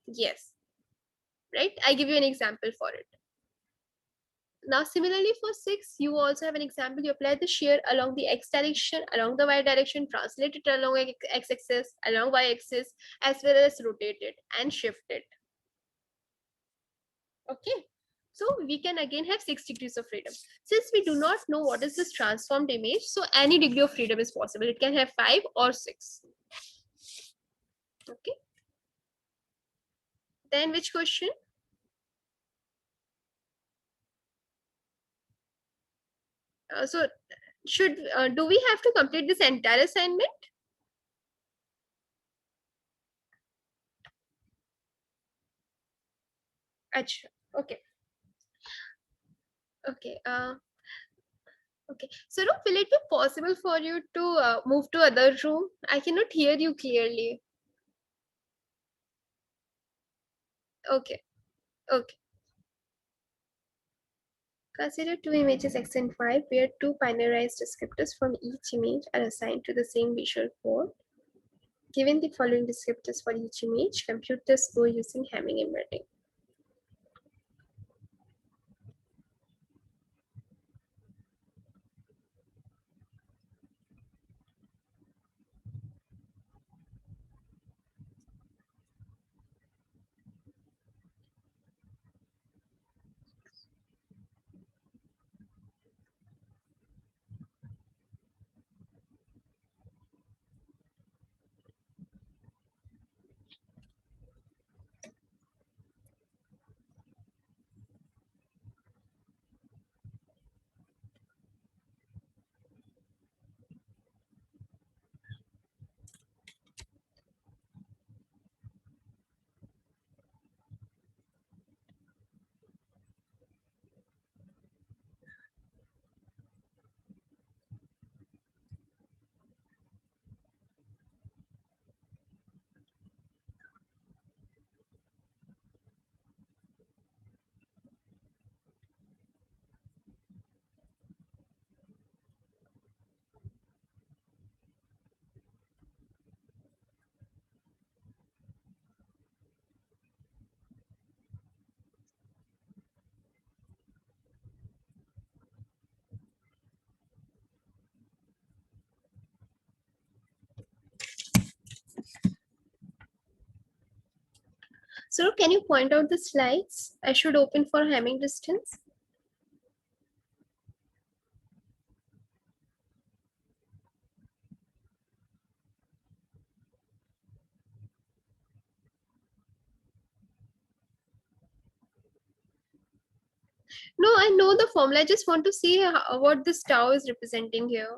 Yes, right? I give you an example for it. Now, similarly for 6, you also have an example. You apply the shear along the x direction, along the y direction, translate it along x axis, along y axis, as well as rotate it and shift it. Okay. So we can again have 6 degrees of freedom. Since we do not know what is this transformed image, so any degree of freedom is possible. It can have 5 or 6. Okay. Then which question? So should do we have to complete this entire assignment? Achha. Okay. Okay. Okay. So will it be possible for you to move to other room? I cannot hear you clearly. Okay. Okay. Consider two images X and Y where two binarized descriptors from each image are assigned to the same visual code. Given the following descriptors for each image, compute the score using Hamming embedding. So can you point out the slides I should open for Hamming distance? No, I know the formula. I just want to see what this tau is representing here.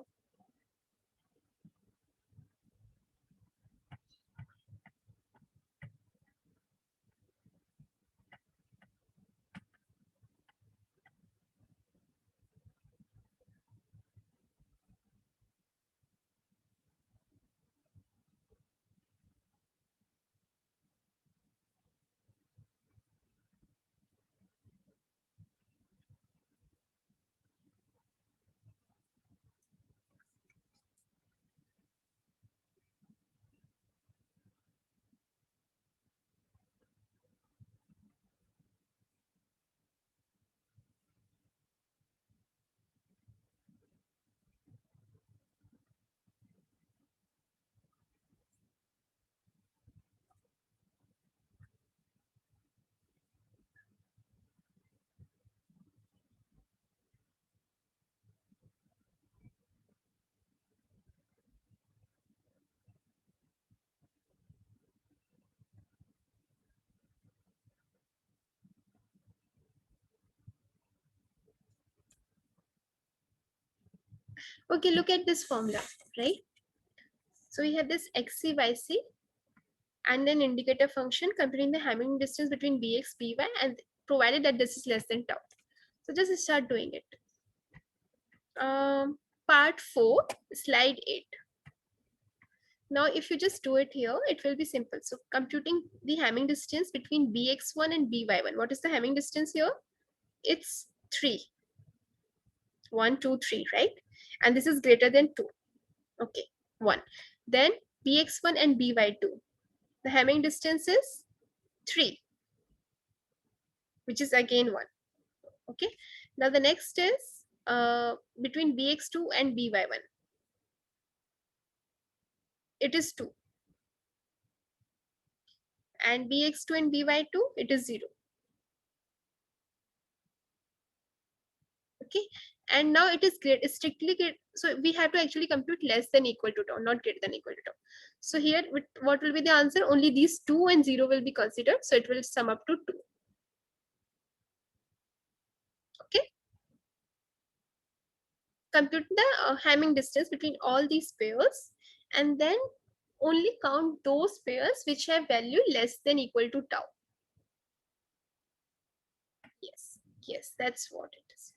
Okay, look at this formula, right? So we have this xc by c and then indicator function computing the Hamming distance between bx, by, and provided that this is less than tau. So just start doing it. Part 4, slide 8. Now, if you just do it here, it will be simple. So computing the Hamming distance between bx1 and by1. What is the Hamming distance here? It's 3. 1, 2, 3, right? And this is greater than 2. Okay, 1. Then bx1 and by2. The Hamming distance is 3, which is again 1. Okay. Now the next is between bx2 and by1. It is 2. And bx2 and by2, it is 0. Okay. And now it is strictly great. So we have to actually compute less than equal to tau, not greater than equal to tau. So here, what will be the answer? Only these 2 and 0 will be considered. So it will sum up to 2. Okay. Compute the Hamming distance between all these pairs and then only count those pairs which have value less than equal to tau. Yes, yes, that's what it is.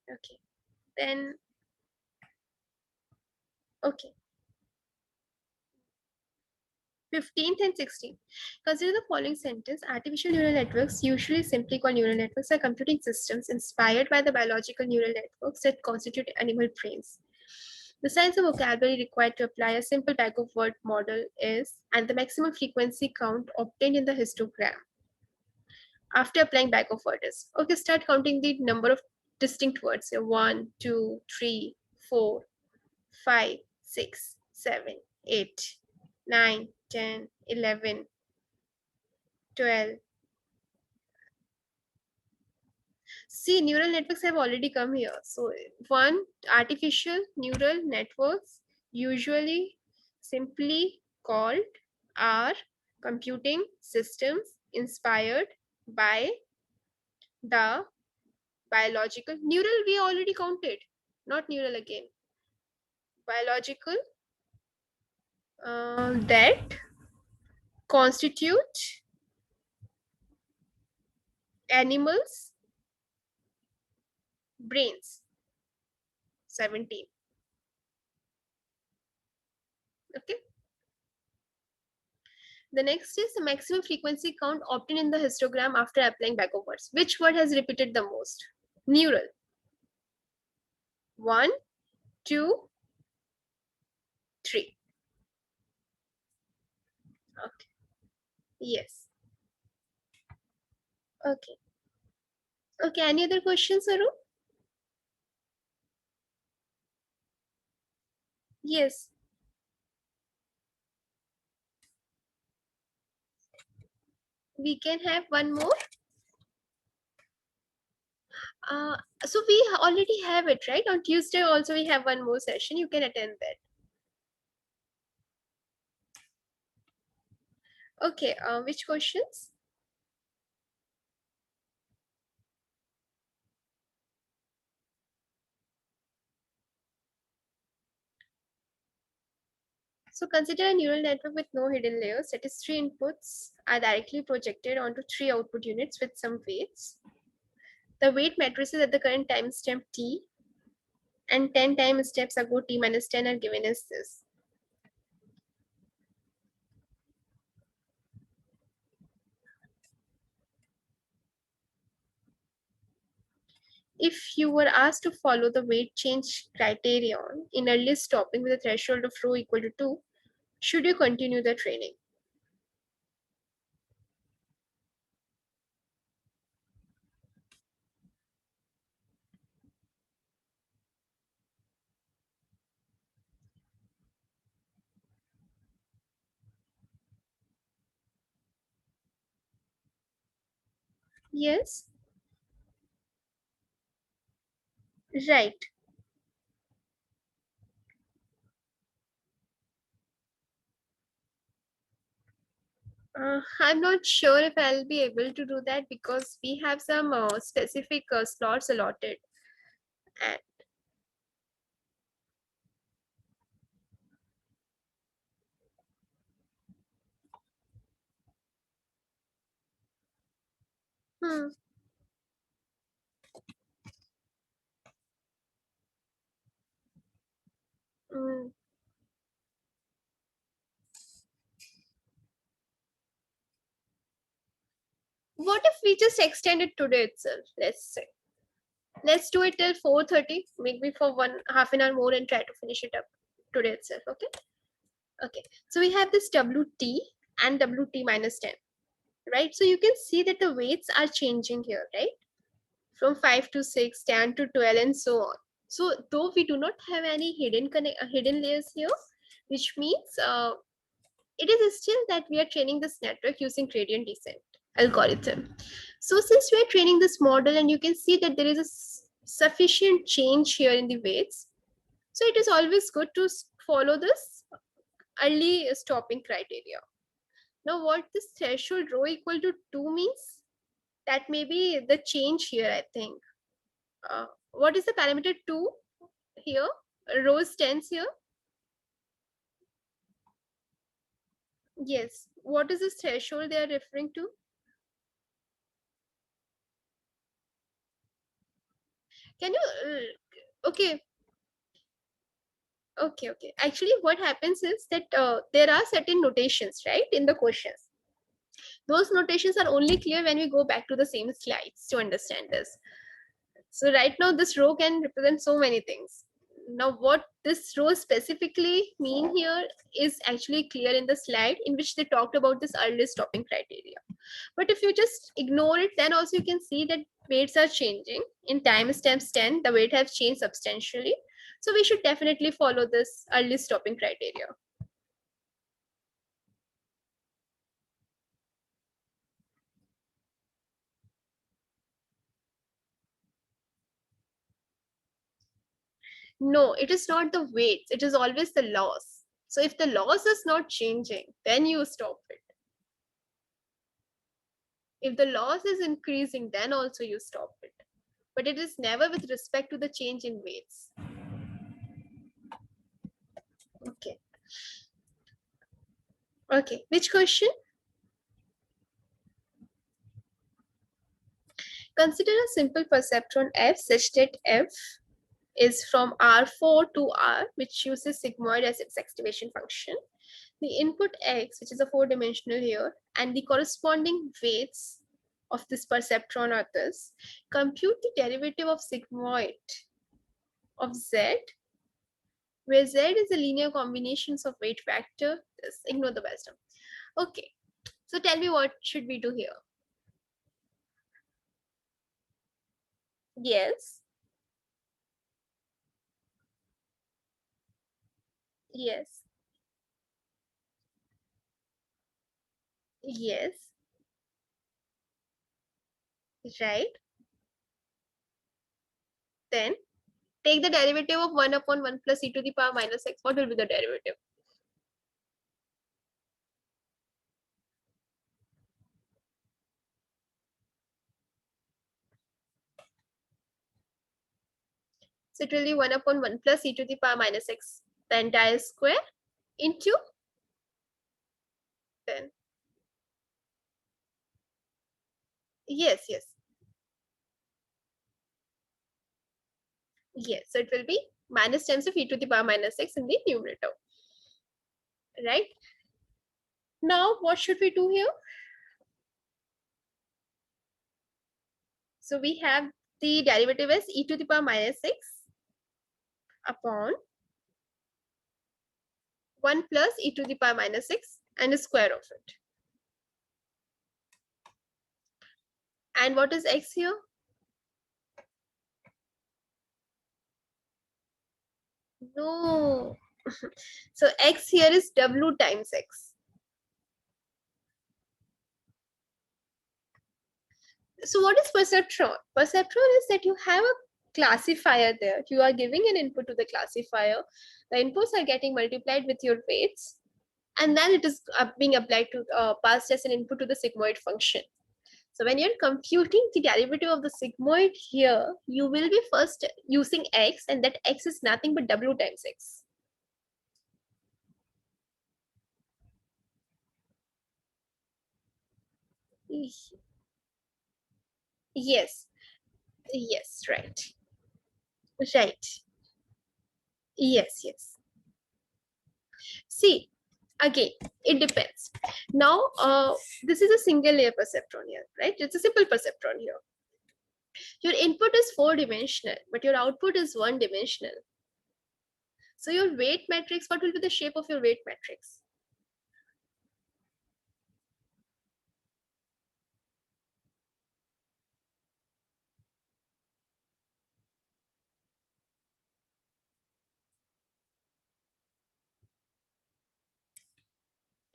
Okay, then, okay. 15th and 16th. Consider the following sentence. Artificial neural networks, usually simply called neural networks, are computing systems inspired by the biological neural networks that constitute animal brains. The size of vocabulary required to apply a simple bag of word model is, and the maximum frequency count obtained in the histogram after applying bag of word is. Okay, start counting the number of distinct words here. 1, 2, 3, 4, 5, 6, 7, 8, 9, 10, 11, 12. See, neural networks have already come here. So, one, artificial neural networks, usually simply called, are computing systems inspired by the biological. Neural, we already counted, not neural again. Biological that constitute animals' brains. 17. Okay. The next is the maximum frequency count obtained in the histogram after applying bag of words. Which word has repeated the most? Neural. 1, 2, 3. Okay. Yes. Okay. Okay. Any other questions, Aru? Yes. We can have one more. So we already have it, right? On Tuesday also we have one more session. You can attend that. Okay. Which questions? So consider a neural network with no hidden layers. That is, 3 inputs are directly projected onto 3 output units with some weights. The weight matrices at the current timestamp t and 10 time steps ago t minus 10 are given as this. If you were asked to follow the weight change criterion in early stopping with a threshold of rho equal to 2, should you continue the training? Yes, right. I'm not sure if I'll be able to do that because we have some specific slots allotted. And hmm, mm, what if we just extend it today itself? Let's say. Let's do it till 4:30, maybe for 1/2 an hour more, and try to finish it up today itself. Okay. Okay. So we have this WT and WT minus 10, right? So you can see that the weights are changing here, right? From 5 to 6, 10 to 12, and so on. So though we do not have any hidden layers here, which means it is still that we are training this network using gradient descent algorithm. So since we are training this model, and you can see that there is a sufficient change here in the weights, so it is always good to follow this early stopping criteria. Now what this threshold rho equal to 2 means, that may be the change here, I think. What is the parameter 2 here? Rho stands here. Yes. What is this threshold they are referring to? Can you okay. Okay. Actually, what happens is that there are certain notations, right, in the questions. Those notations are only clear when we go back to the same slides to understand this. So right now, this row can represent so many things. Now, what this row specifically mean here is actually clear in the slide in which they talked about this early stopping criteria. But if you just ignore it, then also you can see that weights are changing. In timestamps 10, the weight has changed substantially. So we should definitely follow this early stopping criteria. No, it is not the weights. It is always the loss. So if the loss is not changing, then you stop it. If the loss is increasing, then also you stop it. But it is never with respect to the change in weights. Okay. Okay. Which question? Consider a simple perceptron F such that F is from R4 to R, which uses sigmoid as its activation function. The input X, which is a 4-dimensional here, and the corresponding weights of this perceptron are this. Compute the derivative of sigmoid of Z, where Z is a linear combinations of weight vector. Just ignore the wisdom. Okay, so tell me, what should we do here? Yes, yes, yes, right. Then take the derivative of 1 upon 1 plus e to the power minus x. What will be the derivative? So it will be 1 upon 1 plus e to the power minus x, the entire square, into 10. Yes, yes, yes. So it will be minus times of e to the power minus x in the numerator, right? Now, what should we do here? So we have the derivative as e to the power minus x upon 1 plus e to the power minus x and the square of it. And what is x here? No. So x here is w times x. So what is perceptron? Perceptron is that you have a classifier there. You are giving an input to the classifier. The inputs are getting multiplied with your weights, and then it is being applied to passed as an input to the sigmoid function. So when you're computing the derivative of the sigmoid here, you will be first using x, and that x is nothing but w times x. Yes, yes, right. Right. Yes, yes. See, again, it depends. Now, this is a single layer perceptron here, right? It's a simple perceptron here. Your input is 4-dimensional, but your output is 1-dimensional. So your weight matrix, what will be the shape of your weight matrix?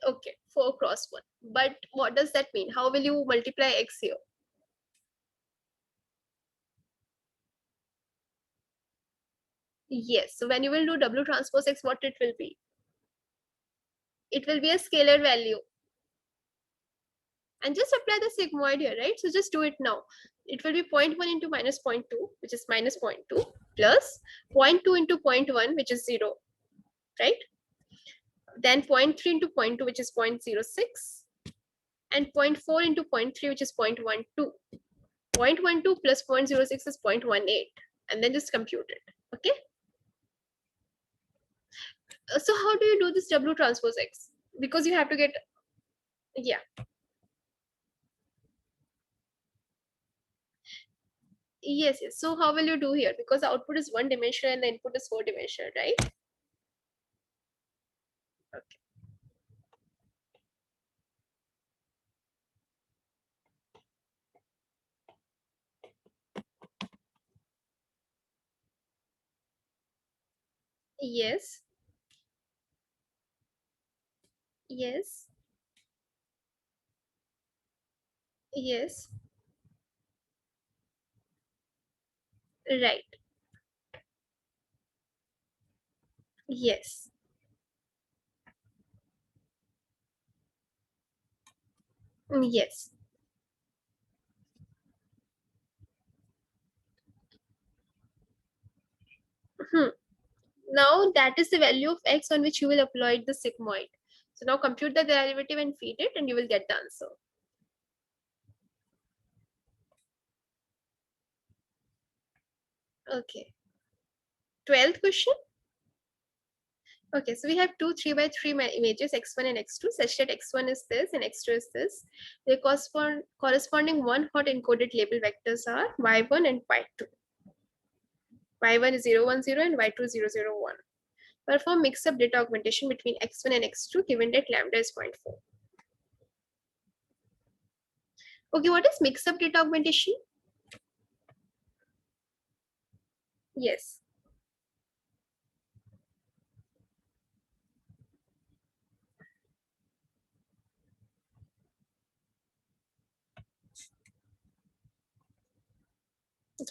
Okay, 4 cross 1. But what does that mean? How will you multiply x here? Yes, so when you will do W transpose x, what it will be? It will be a scalar value. And just apply the sigmoid here, right? So just do it now. It will be 0.1 into minus 0.2, which is minus 0.2, plus 0.2 into 0.1, which is 0, right? Then 0.3 into 0.2, which is 0.06, and 0.4 into 0.3, which is 0.12. 0.12 plus 0.06 is 0.18, and then just compute it. Okay. So how do you do this W transpose X? Because you have to get, yeah, yes, yes. So how will you do here? Because the output is 1-dimensional and the input is 4-dimensional, right? Okay. Yes, yes, yes, right. Yes, yes. Hmm. Now that is the value of X on which you will apply the sigmoid. So now compute the derivative and feed it, and you will get the answer. Okay. 12th question. Okay, so we have two 3 by 3 images, x1 and x2, such that x1 is this and x2 is this. The corresponding one-hot encoded label vectors are y1 and y2. y1 is 0, 1, 0 and y2 is 0, 0, 1. Perform mix-up data augmentation between x1 and x2 given that lambda is 0.4. Okay, what is mix-up data augmentation? Yes.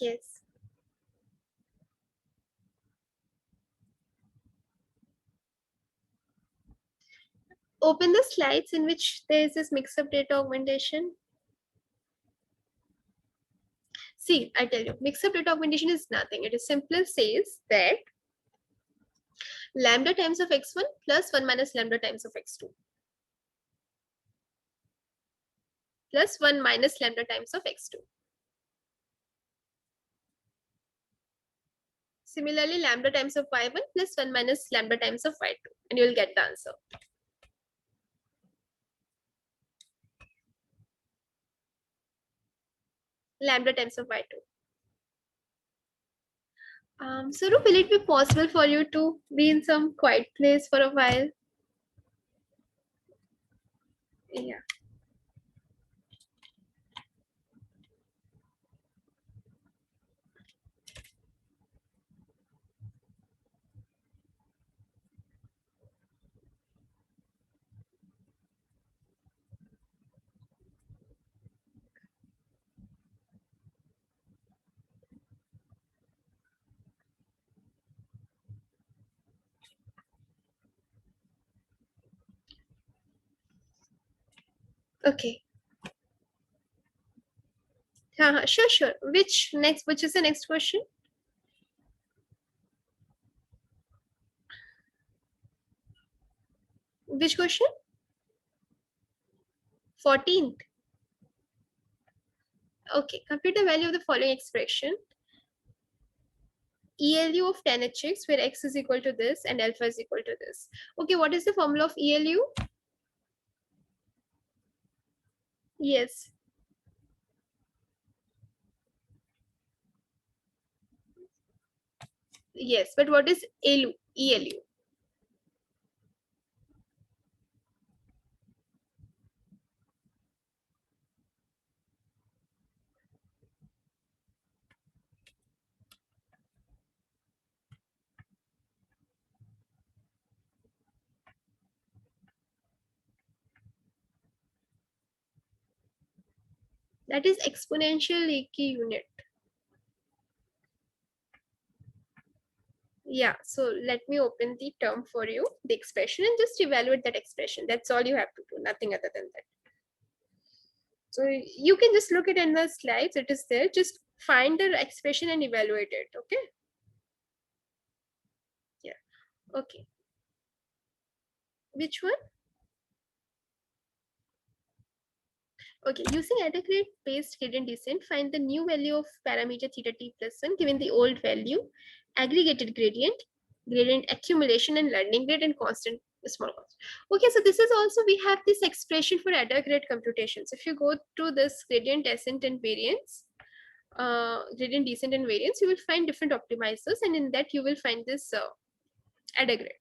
Yes. Open the slides in which there is this mix-up data augmentation. See, I tell you, mix-up data augmentation is nothing. It is simply says that lambda times of x1 plus 1 minus lambda times of x2 plus 1 minus lambda times of x2. Similarly, lambda times of y1 plus 1 minus lambda times of y2, and you will get the answer. Lambda times of y2. So will it be possible for you to be in some quiet place for a while? Yeah. Okay. Sure. Which is the next question? Which question? 14th. Okay, compute the value of the following expression. ELU of 10hx where x is equal to this and alpha is equal to this. Okay, what is the formula of ELU? Yes. Yes, but what is ELU? ELU. That is exponential leaky unit. Yeah, so let me open the term for you, the expression, and just evaluate that expression. That's all you have to do, nothing other than that. So you can just look it in the slides, it is there. Just find the expression and evaluate it, okay? Yeah, okay. Which one? Okay, using adequate based gradient descent, find the new value of parameter theta t plus 1 given the old value, aggregated gradient, gradient accumulation and learning rate and constant small cost. Okay, so this is also, we have this expression for adequate computations. If you go to this gradient descent and variance, gradient descent and variance, you will find different optimizers, and in that you will find this adequate.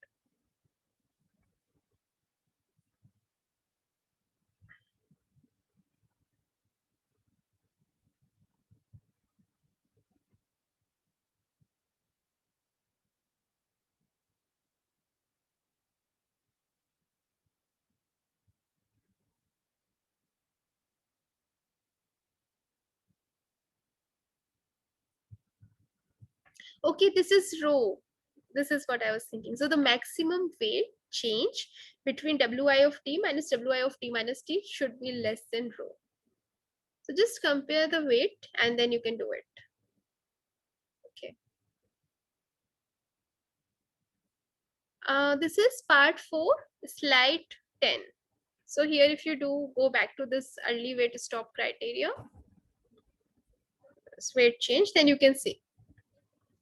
Okay, this is rho. This is what I was thinking. So the maximum weight change between wi of t minus wi of t minus t should be less than rho. So just compare the weight and then you can do it. Okay. This is part 4, slide 10. So here if you do go back to this early weight stop criteria, this weight change, then you can see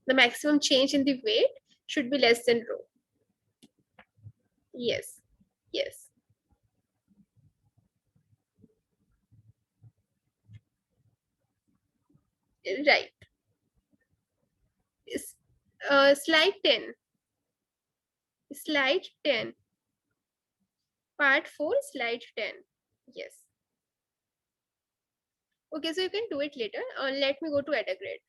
the maximum change in the weight should be less than rho. Yes. Yes. Right. Slide 10. Slide 10. Part 4, slide 10. Yes. Okay, so you can do it later. Let me go to Ada grade.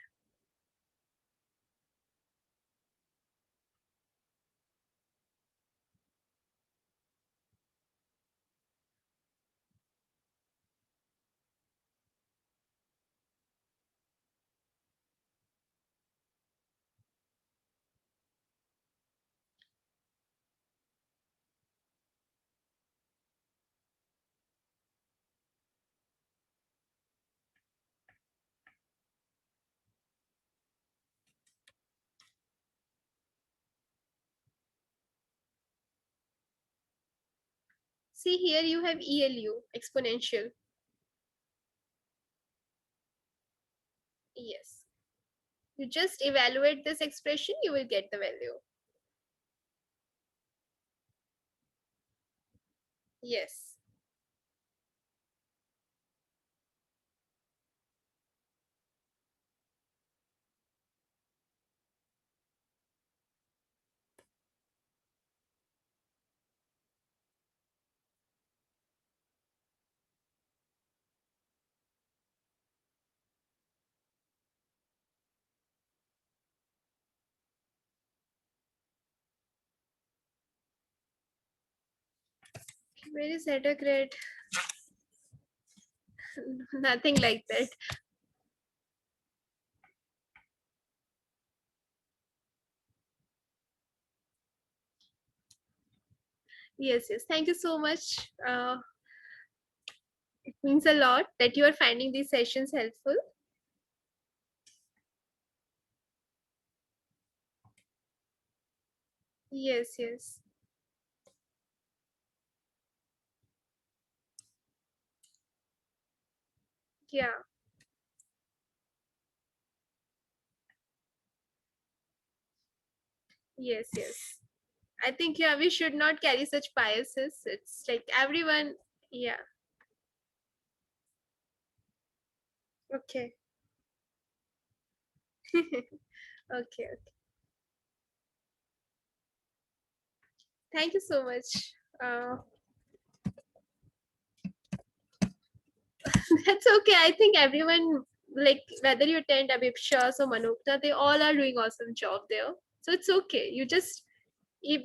See here you have ELU, exponential. Yes. You just evaluate this expression, you will get the value. Yes. Where is Ada grade? Nothing like that. Yes, yes. Thank you so much. It means a lot that you are finding these sessions helpful. Yes, yes. Yeah. Yes, yes. I think, yeah, we should not carry such biases. It's like everyone, yeah. Okay. Okay, okay. Thank you so much. Uh, that's okay. I think everyone, like whether you attend Abhipshas or Manokta, they all are doing awesome job there. So it's okay. You just, if,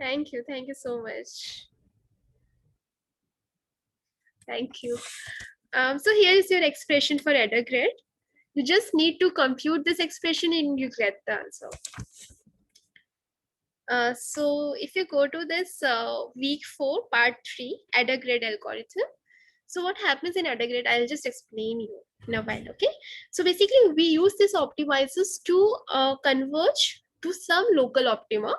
thank you. Thank you so much. Thank you. So here is your expression for error grade. You just need to compute this expression and you get the answer. So if you go to this week 4, part 3, adder grid algorithm. So what happens in adder grid, I'll just explain you in a while, okay? So basically we use these optimizers to converge to some local optima,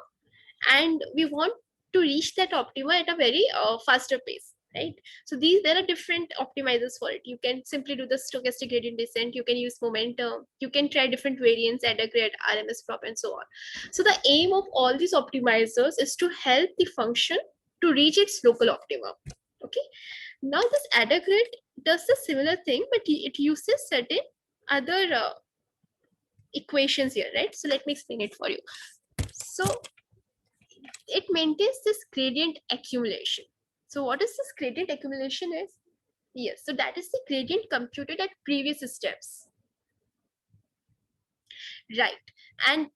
and we want to reach that optima at a very faster pace, right? So these, there are different optimizers for it. You can simply do the stochastic gradient descent, you can use momentum, you can try different variants, adder grid, rms prop, and so on. So the aim of all these optimizers is to help the function to reach its local optima. Okay, now this adder grid does the similar thing, but it uses certain other equations here, right? So let me explain it for you. So it maintains this gradient accumulation. So what is this gradient accumulation is? Yes, so that is the gradient computed at previous steps. Right. And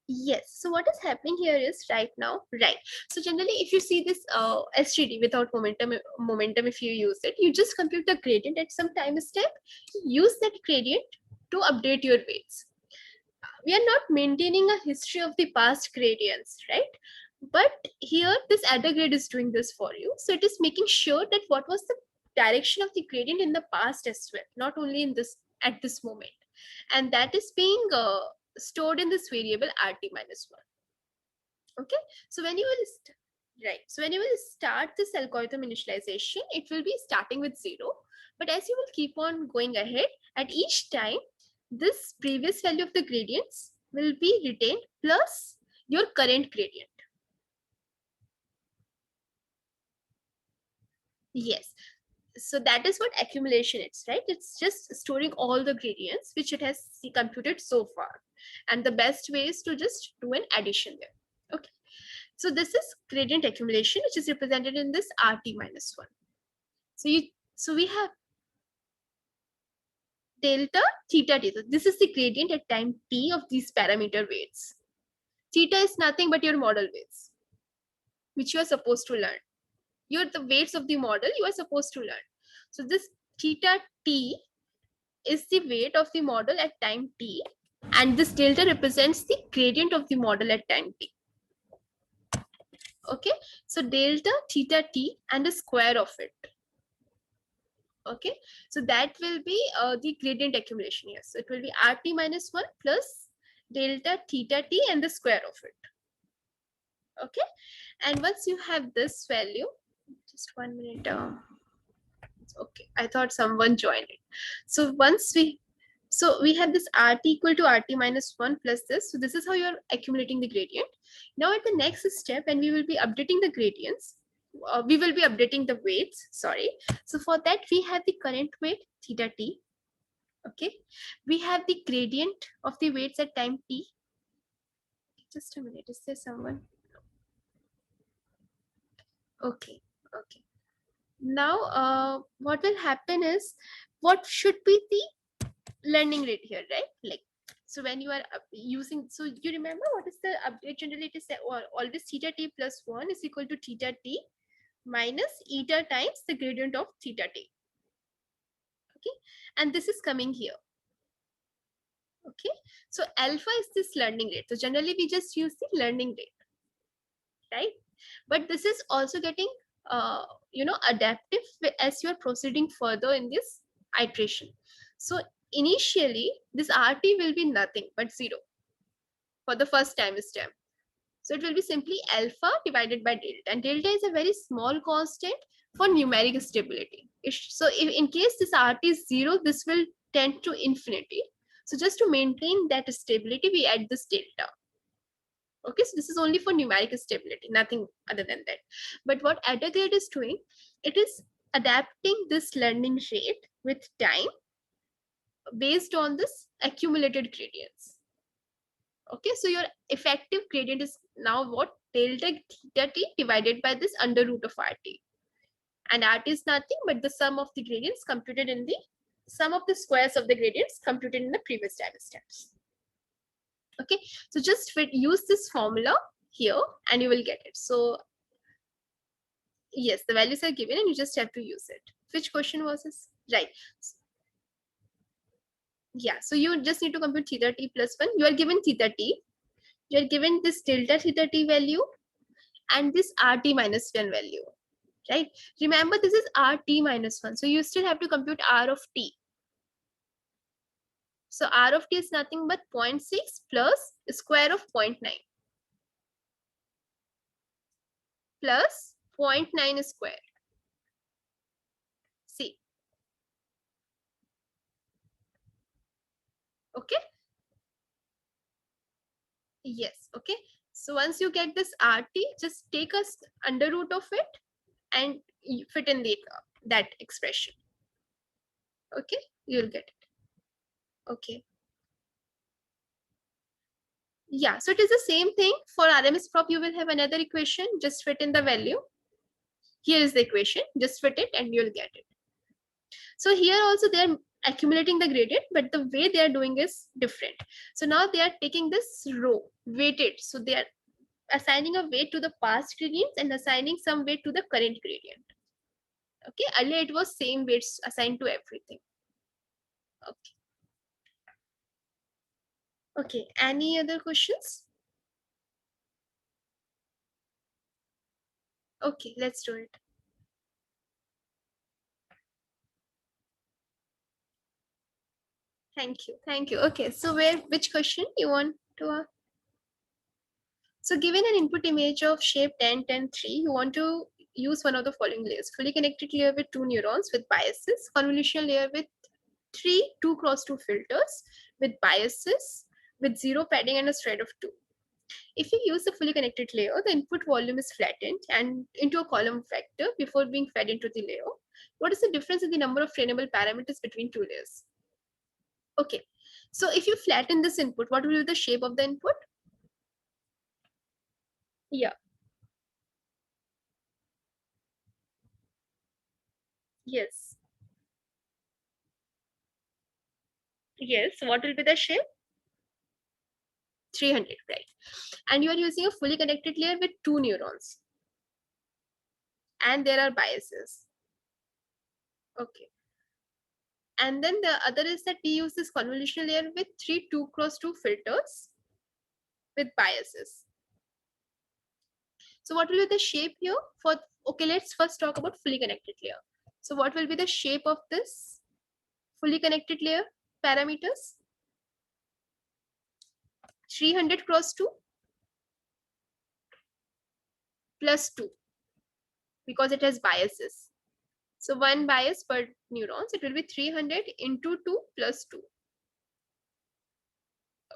yes, so what is happening here is right now, right? So generally, if you see this SGD without momentum, if you use it, you just compute the gradient at some time step, use that gradient to update your weights. We are not maintaining a history of the past gradients, right? But here this adder grade is doing this for you, so it is making sure that what was the direction of the gradient in the past as well, not only in this at this moment, and that is being stored in this variable rt minus 1. Okay, so when you will right, so when you will start this algorithm initialization, it will be starting with 0, but as you will keep on going ahead, at each time this previous value of the gradients will be retained plus your current gradient. Yes, so that is what accumulation is, right? It's just storing all the gradients which it has computed so far, and the best way is to just do an addition there. Okay, so this is gradient accumulation, which is represented in this rt minus 1. So you, so we have delta theta t. So this is the gradient at time t of these parameter weights. Theta is nothing but your model weights, which you are supposed to learn. You're the weights of the model you are supposed to learn. So this theta t is the weight of the model at time t, and this delta represents the gradient of the model at time t. Okay, so delta theta t and the square of it. Okay, so that will be the gradient accumulation here. So it will be rt minus 1 plus delta theta t and the square of it. Okay, and once you have this value, just 1 minute. Okay, I thought someone joined it. So once we, so we have this rt equal to rt minus 1 plus this. So this is how you're accumulating the gradient. Now at the next step, and we will be updating the gradients, we will be updating the weights, sorry. So for that, we have the current weight theta t. Okay, we have the gradient of the weights at time t. Just a minute, is there someone? Okay, okay. Now what will happen is, what should be the learning rate here, right? Like, so when you are using, so you remember what is the update? Generally it is always theta t plus 1 is equal to theta t minus eta times the gradient of theta t. Okay, and this is coming here. Okay, so alpha is this learning rate. So generally we just use the learning rate, right? But this is also getting adaptive as you're proceeding further in this iteration. So initially this RT will be nothing but 0 for the first time step. So it will be simply alpha divided by delta, and delta is a very small constant for numeric stability. So if in case this RT is 0, this will tend to infinity. So just to maintain that stability, we add this delta. Okay, so this is only for numeric stability, nothing other than that. But what adder grade is doing, it is adapting this learning rate with time based on this accumulated gradients. Okay, so your effective gradient is now what? Delta theta t divided by this under root of RT. And RT is nothing but the sum of the gradients computed in the sum of the squares of the gradients computed in the previous time steps. Okay, so just use this formula here and you will get it. So yes, the values are given and you just have to use it. Which question was this? Right. Yeah, so you just need to compute theta t plus 1. You are given theta t. You are given this delta theta t value and this RT minus 1 value. Right? Remember, this is RT minus 1. So you still have to compute R of t. So R of t is nothing but 0.6 plus square of 0.9 plus 0.9 square. See. Okay. Yes. Okay. So once you get this RT, just take us under root of it and you fit in the that expression. Okay. You'll get it. Okay. Yeah. So it is the same thing for RMS prop. You will have another equation. Just fit in the value. Here is the equation. Just fit it and you'll get it. So here also they are accumulating the gradient, but the way they are doing is different. So now they are taking this row weighted. So they are assigning a weight to the past gradients and assigning some weight to the current gradient. Okay, earlier it was same weights assigned to everything. Okay. Okay, any other questions? Okay, let's do it. Thank you. Thank you. Okay, so which question you want to ask? So given an input image of shape 10, 10, 3, you want to use one of the following layers. Fully connected layer with 2 neurons with biases, convolutional layer with 3 2 cross 2 filters with biases, with 0 padding and a spread of 2. If you use the fully connected layer, the input volume is flattened and into a column vector before being fed into the layer. What is the difference in the number of trainable parameters between two layers? Okay, so if you flatten this input, what will be the shape of the input? Yeah. Yes. Yes. What will be the shape? 300, right? And you are using a fully connected layer with 2 neurons. And there are biases. Okay. And then the other is that we use this convolutional layer with 3 2 cross 2 filters with biases. So what will be the shape here? Okay, let's first talk about fully connected layer. So what will be the shape of this fully connected layer parameters? 300 cross 2 plus 2 because it has biases. So one bias per neurons, it will be 300 into 2 plus 2.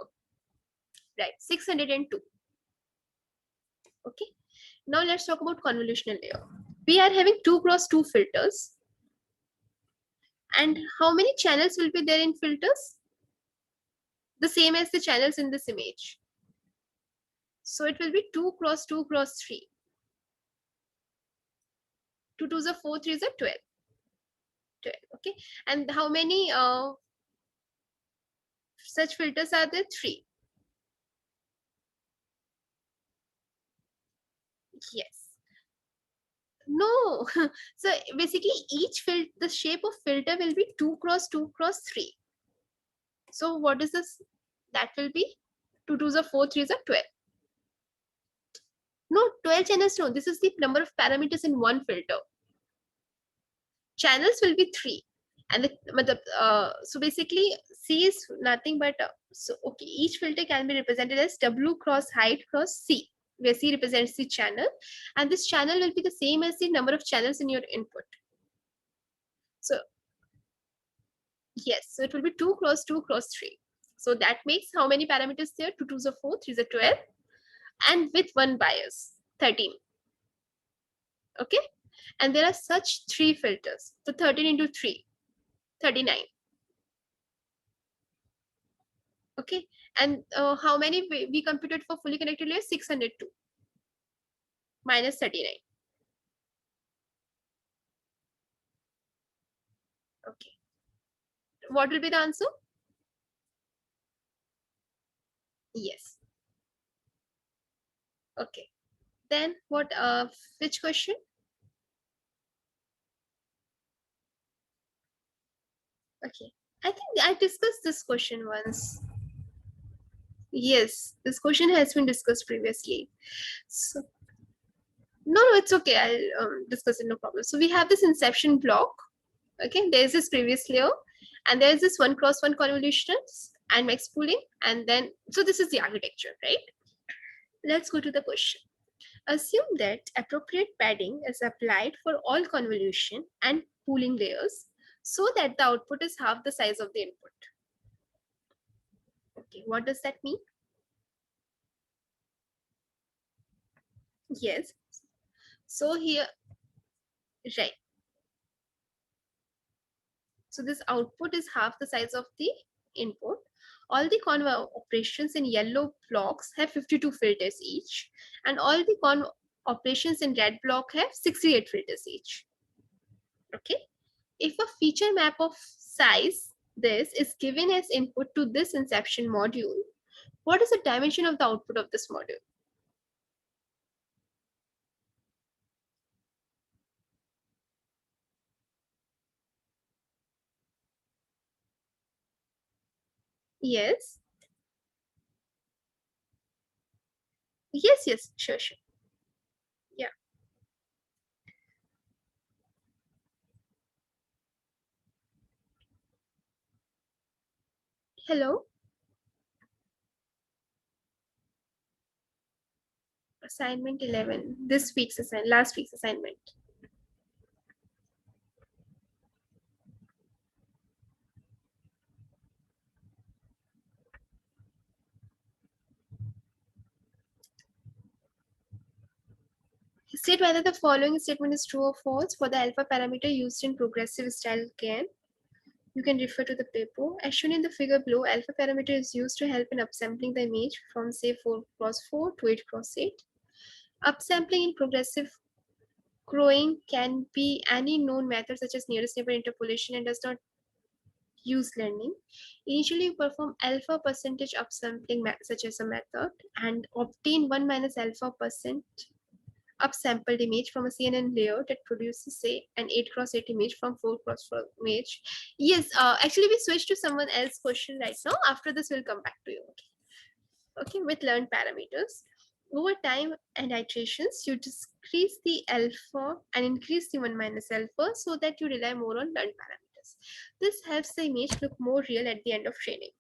Oh, right, 602. Okay. Now let's talk about convolutional layer. We are having 2 cross 2 filters. And how many channels will be there in filters? The same as the channels in this image. So it will be 2 cross 2 cross 3. 2 2s are 4, 3s are 12. 12. Okay. And how many such filters are there? 3. Yes. No. So basically each the shape of filter will be 2 cross 2 cross 3. So what is this? That will be 2 2s are 4, 3s are 12. No, 12 channels, no. This is the number of parameters in one filter. Channels will be 3. And so basically, C is nothing but, so okay, each filter can be represented as W cross height cross C, where C represents the channel. And this channel will be the same as the number of channels in your input. So yes, so it will be 2 cross 2 cross 3. So that makes how many parameters there? 2 2s are 4, 3s are 12. And with one bias, 13. Okay. And there are such 3 filters. So 13 into 3, 39. Okay. And how many we computed for fully connected layer? 602 minus 39. Okay. What will be the answer? Yes. Okay. Then what, which question? Okay. I think I discussed this question once. Yes, this question has been discussed previously. So no, it's okay. I'll discuss it, no problem. So we have this inception block. Okay, there's this previous layer, and there's this 1 cross 1 convolutions and max pooling, and then so this is the architecture, right? Let's go to the question. Assume that appropriate padding is applied for all convolution and pooling layers so that the output is half the size of the input. Okay, what does that mean? Yes. So here, right. So this output is half the size of the input. All the conv operations in yellow blocks have 52 filters each, and all the conv operations in red block have 68 filters each. Okay. If a feature map of size this is given as input to this inception module, what is the dimension of the output of this module? Yes. Yes, yes, sure, sure. Yeah. Hello. Assignment 11. This week's assignment, last week's assignment. State whether the following statement is true or false for the alpha parameter used in progressive style GAN. You can refer to the paper. As shown in the figure below, alpha parameter is used to help in upsampling the image from say 4 cross 4 to 8 cross 8. Upsampling in progressive growing can be any known method such as nearest neighbor interpolation and does not use learning. Initially, you perform alpha percentage upsampling such as a method and obtain 1 minus alpha percent upsampled image from a CNN layer that produces, say, an 8 cross 8 image from 4 cross 4 image. Yes, actually, we switched to someone else's question right now. After this, we'll come back to you. Okay, with learned parameters. Over time and iterations, you decrease the alpha and increase the 1 minus alpha so that you rely more on learned parameters. This helps the image look more real at the end of training.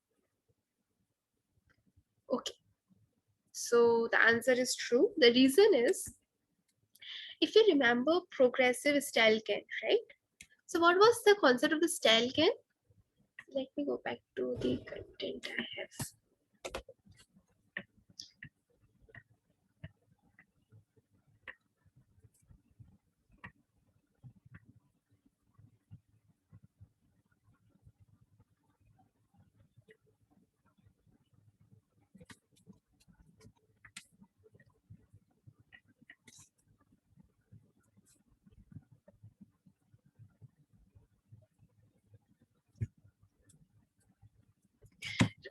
Okay, so the answer is true. The reason is, if you remember progressive style GAN, right? So what was the concept of the style GAN? Let me go back to the content I have.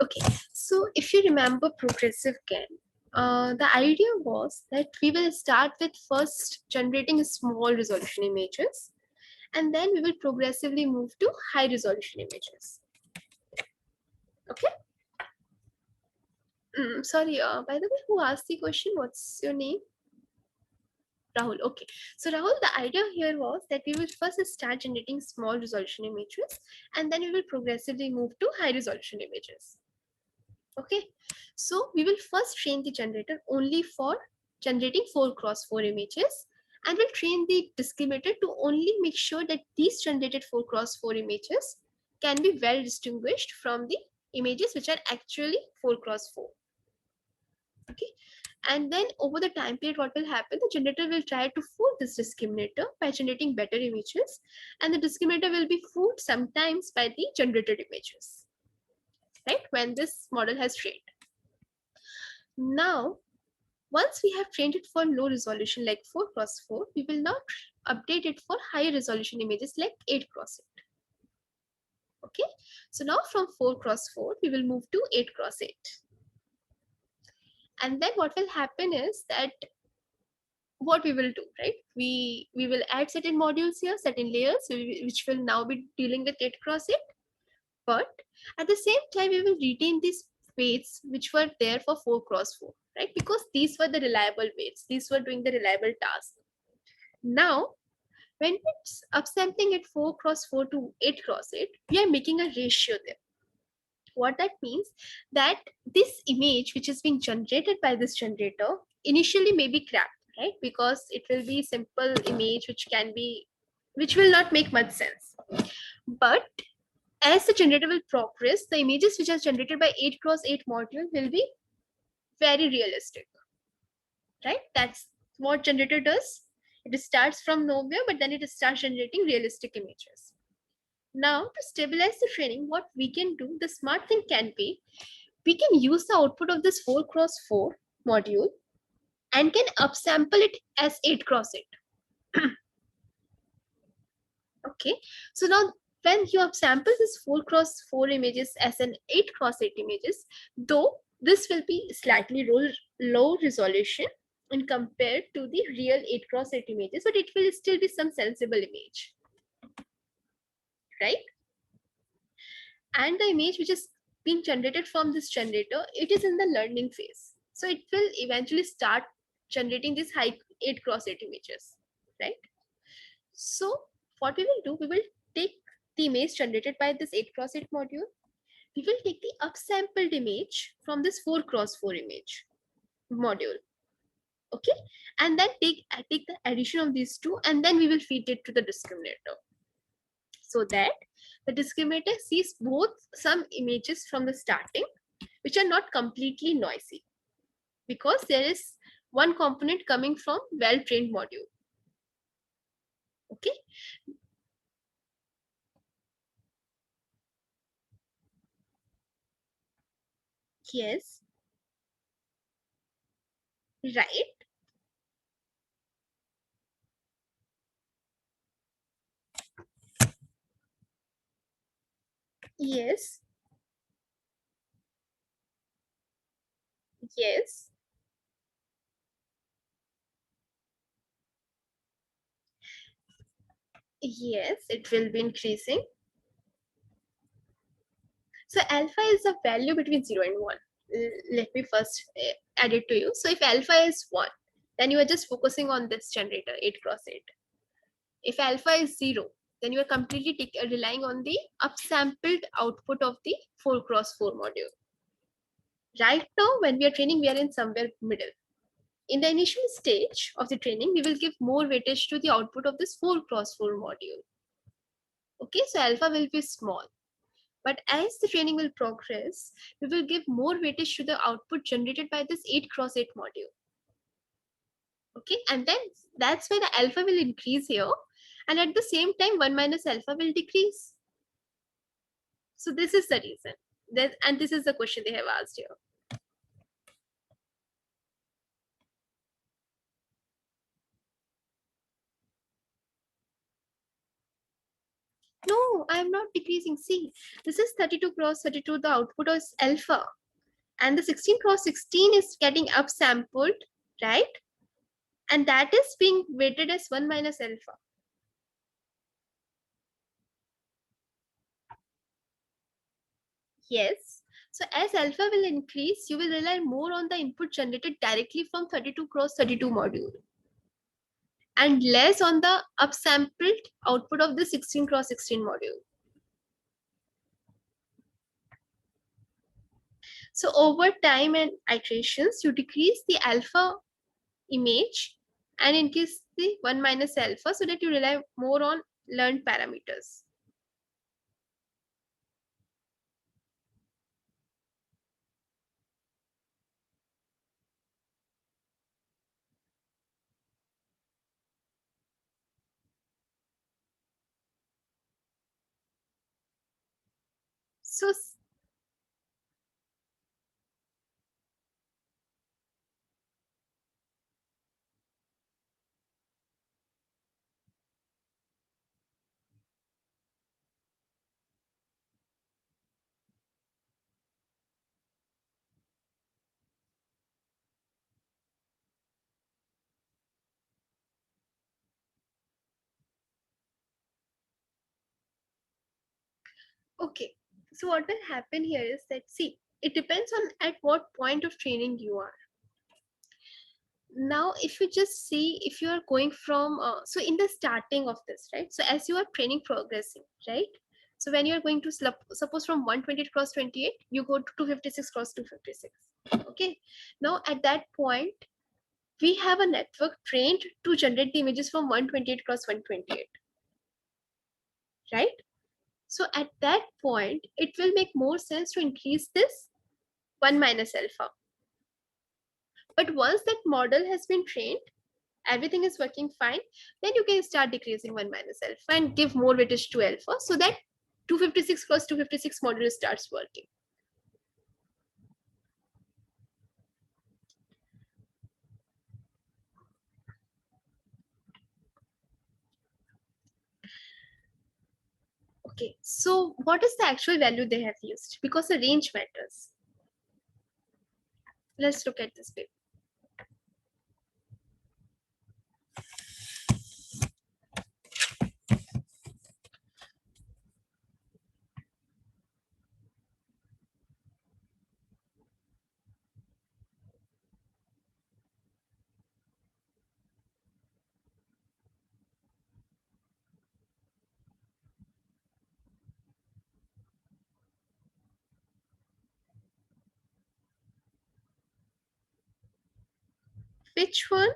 Okay, so if you remember progressive GAN, the idea was that we will start with first generating small resolution images, and then we will progressively move to high resolution images. Okay. Sorry, by the way, who asked the question? What's your name? Rahul. Okay. So Rahul, the idea here was that we will first start generating small resolution images and then we will progressively move to high resolution images. Okay. So we will first train the generator only for generating 4x4 images, and we'll train the discriminator to only make sure that these generated 4x4 images can be well distinguished from the images which are actually 4x4. Okay. And then over the time period, what will happen? The generator will try to fool this discriminator by generating better images, and the discriminator will be fooled sometimes by the generated images, right? When this model has trained. Now, once we have trained it for low resolution like 4x4, we will now update it for higher resolution images like 8x8. Okay, so now from 4x4, we will move to 8x8. And then what will happen is that what we will do, right? We will add certain modules here, certain layers, which will now be dealing with 8x8. But at the same time, we will retain these weights which were there for 4x4, right? Because these were the reliable weights. These were doing the reliable task. Now, when it's upsampling at 4x4 to 8x8, we are making a ratio there. What that means that this image which is being generated by this generator initially may be crapped, right? Because it will be simple image which will not make much sense. But as the generator will progress, the images which are generated by 8x8 module will be very realistic, right? That's what generator does. It starts from nowhere, but then it starts generating realistic images. Now, to stabilize the training, what we can do, the smart thing can be, we can use the output of this 4x4 module and can upsample it as 8x8. Okay, so now when you upsample this 4x4 images as an 8x8 images, though this will be slightly low resolution and compared to the real 8x8 images, but it will still be some sensible image, right? And the image which is being generated from this generator, it is in the learning phase. So it will eventually start generating these high 8x8 images, right? So what we will do, we will take the image generated by this 8x8 module. We will take the upsampled image from this 4x4 image module. Okay, and then take the addition of these two, and then we will feed it to the discriminator, so that the discriminator sees both some images from the starting which are not completely noisy, because there is one component coming from well-trained module. Okay. Yes. Right. Yes. Yes. Yes, it will be increasing. So alpha is a value between 0 and 1. Let me first add it to you. So if alpha is 1, then you are just focusing on this generator 8x8. If alpha is 0, then you are completely relying on the upsampled output of the 4x4 module. Right now, when we are training, we are in somewhere middle. In the initial stage of the training, we will give more weightage to the output of this 4x4 module. Okay, so alpha will be small. But as the training will progress, we will give more weightage to the output generated by this 8x8 module. Okay, and then that's why the alpha will increase here. And at the same time, 1 minus alpha will decrease. So this is the reason. And this is the question they have asked here. No, I am not decreasing. See, this is 32 cross 32. The output is alpha. And the 16 cross 16 is getting upsampled, right? And that is being weighted as 1 minus alpha. Yes. So as alpha will increase, you will rely more on the input generated directly from 32 cross 32 module. and less on the upsampled output of the 16x16 module. So over time and iterations, you decrease the alpha image and increase the 1 minus alpha so that you rely more on learned parameters. So okay, so what will happen here is that, see, it depends on at what point of training you are. Now if you just see, if you are going from so in the starting of this, right, so as you are training progressing, right, so when you are going to suppose from 128 cross 28 you go to 256 cross 256. Okay, now at that point we have a network trained to generate the images from 128 cross 128, right? So at that point it will make more sense to increase this 1 minus alpha. But once that model has been trained, everything is working fine, then you can start decreasing 1 minus alpha and give more weightage to alpha so that 256 cross 256 model starts working. Okay, so what is the actual value they have used? Because the range matters. Let's look at this paper. Which one?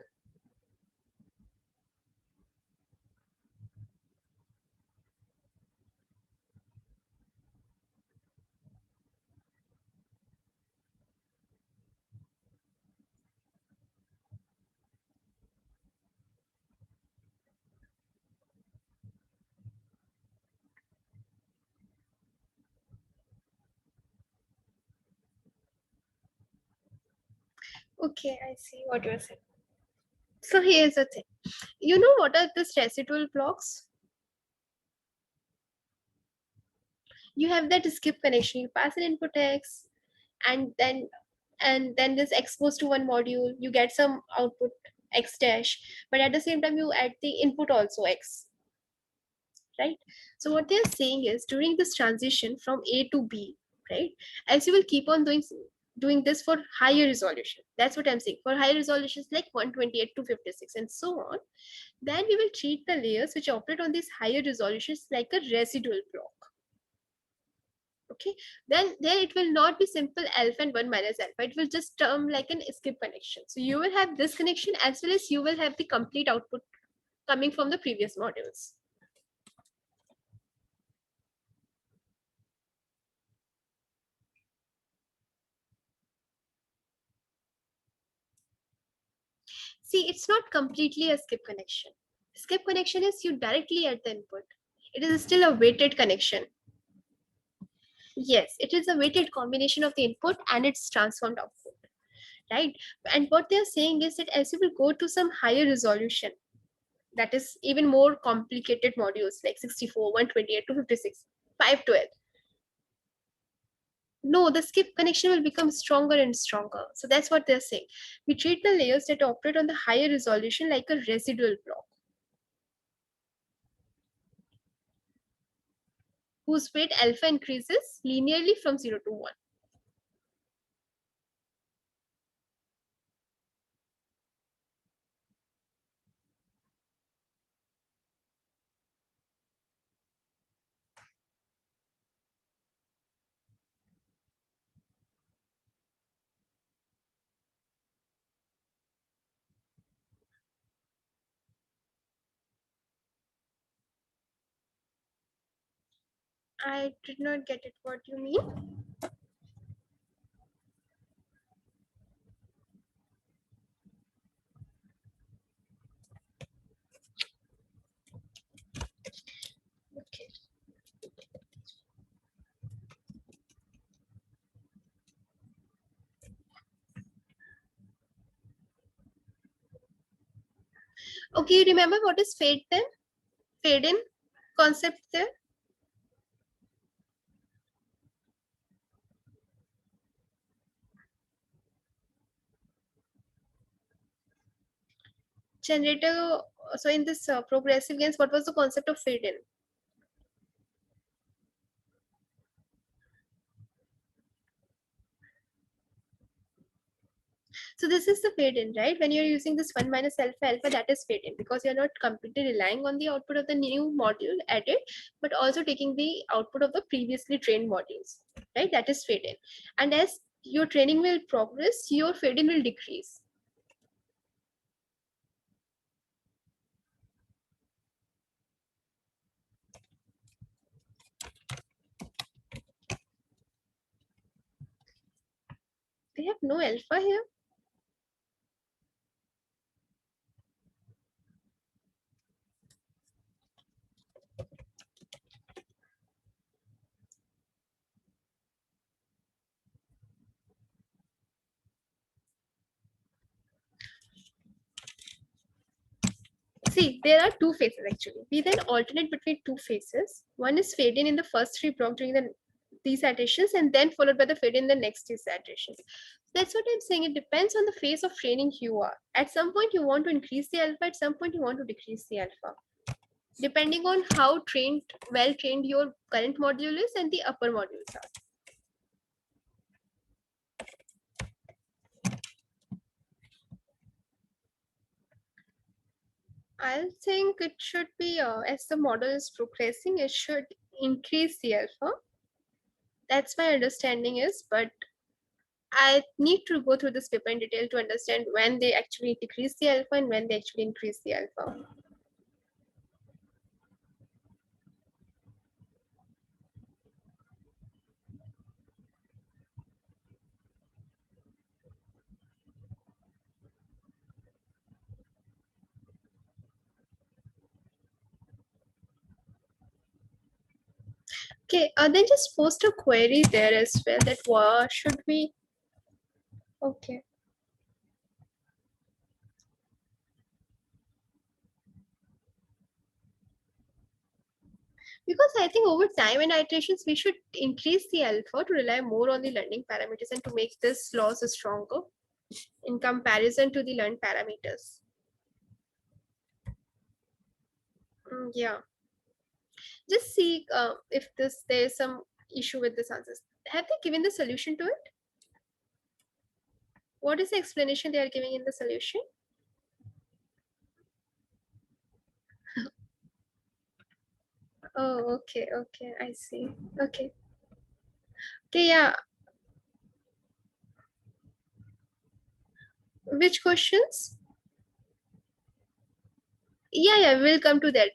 Okay, I see what you're saying. So here's the thing. You know what are these residual blocks? You have that skip connection. You pass an input X, and then this X goes to one module. You get some output X dash, but at the same time you add the input also X, right? So what they're saying is during this transition from A to B, right? As you will keep on doing this for higher resolution. That's what I'm saying. For higher resolutions like 128 to 56 and so on, then we will treat the layers which operate on these higher resolutions like a residual block. Okay, then there it will not be simple alpha and 1 minus alpha. It will just term like an skip connection. So you will have this connection as well as you will have the complete output coming from the previous modules. See, it's not completely a skip connection. Skip connection is you directly at the input. It is still a weighted connection. Yes, it is a weighted combination of the input and its transformed output, right? And what they're saying is that as you will go to some higher resolution, that is even more complicated modules like 64, 128, 256, 512. No, the skip connection will become stronger and stronger. So that's what they're saying. We treat the layers that operate on the higher resolution like a residual block, whose weight alpha increases linearly from 0 to 1. I did not get it. What do you mean? Okay. Okay, you remember what is fade then? Fade in concept there? Generator. So in this progressive gains, what was the concept of fade in? So this is the fade in, right? When you're using this 1 minus alpha alpha, that is fade in, because you're not completely relying on the output of the new module added, but also taking the output of the previously trained modules, right? That is fade in. And as your training will progress, your fade in will decrease. We have no alpha here. See, there are two phases actually. We then alternate between two phases. One is fade in the first three blocks during the these iterations, and then followed by the fade in the next these iterations. That's what I'm saying. It depends on the phase of training you are. At some point you want to increase the alpha, at some point you want to decrease the alpha. Depending on how well trained your current module is and the upper modules are. I think it should be as the model is progressing, it should increase the alpha. That's my understanding is, but I need to go through this paper in detail to understand when they actually decrease the alpha and when they actually increase the alpha. Okay, then just post a query there as well that what should we. Okay. Because I think over time and iterations, we should increase the alpha to rely more on the learning parameters and to make this loss stronger in comparison to the learned parameters. Yeah. Just see if there's some issue with this answers. Have they given the solution to it? What is the explanation they are giving in the solution? Oh, okay, okay, I see. Okay. Okay, yeah. Which questions? Yeah, we'll come to that.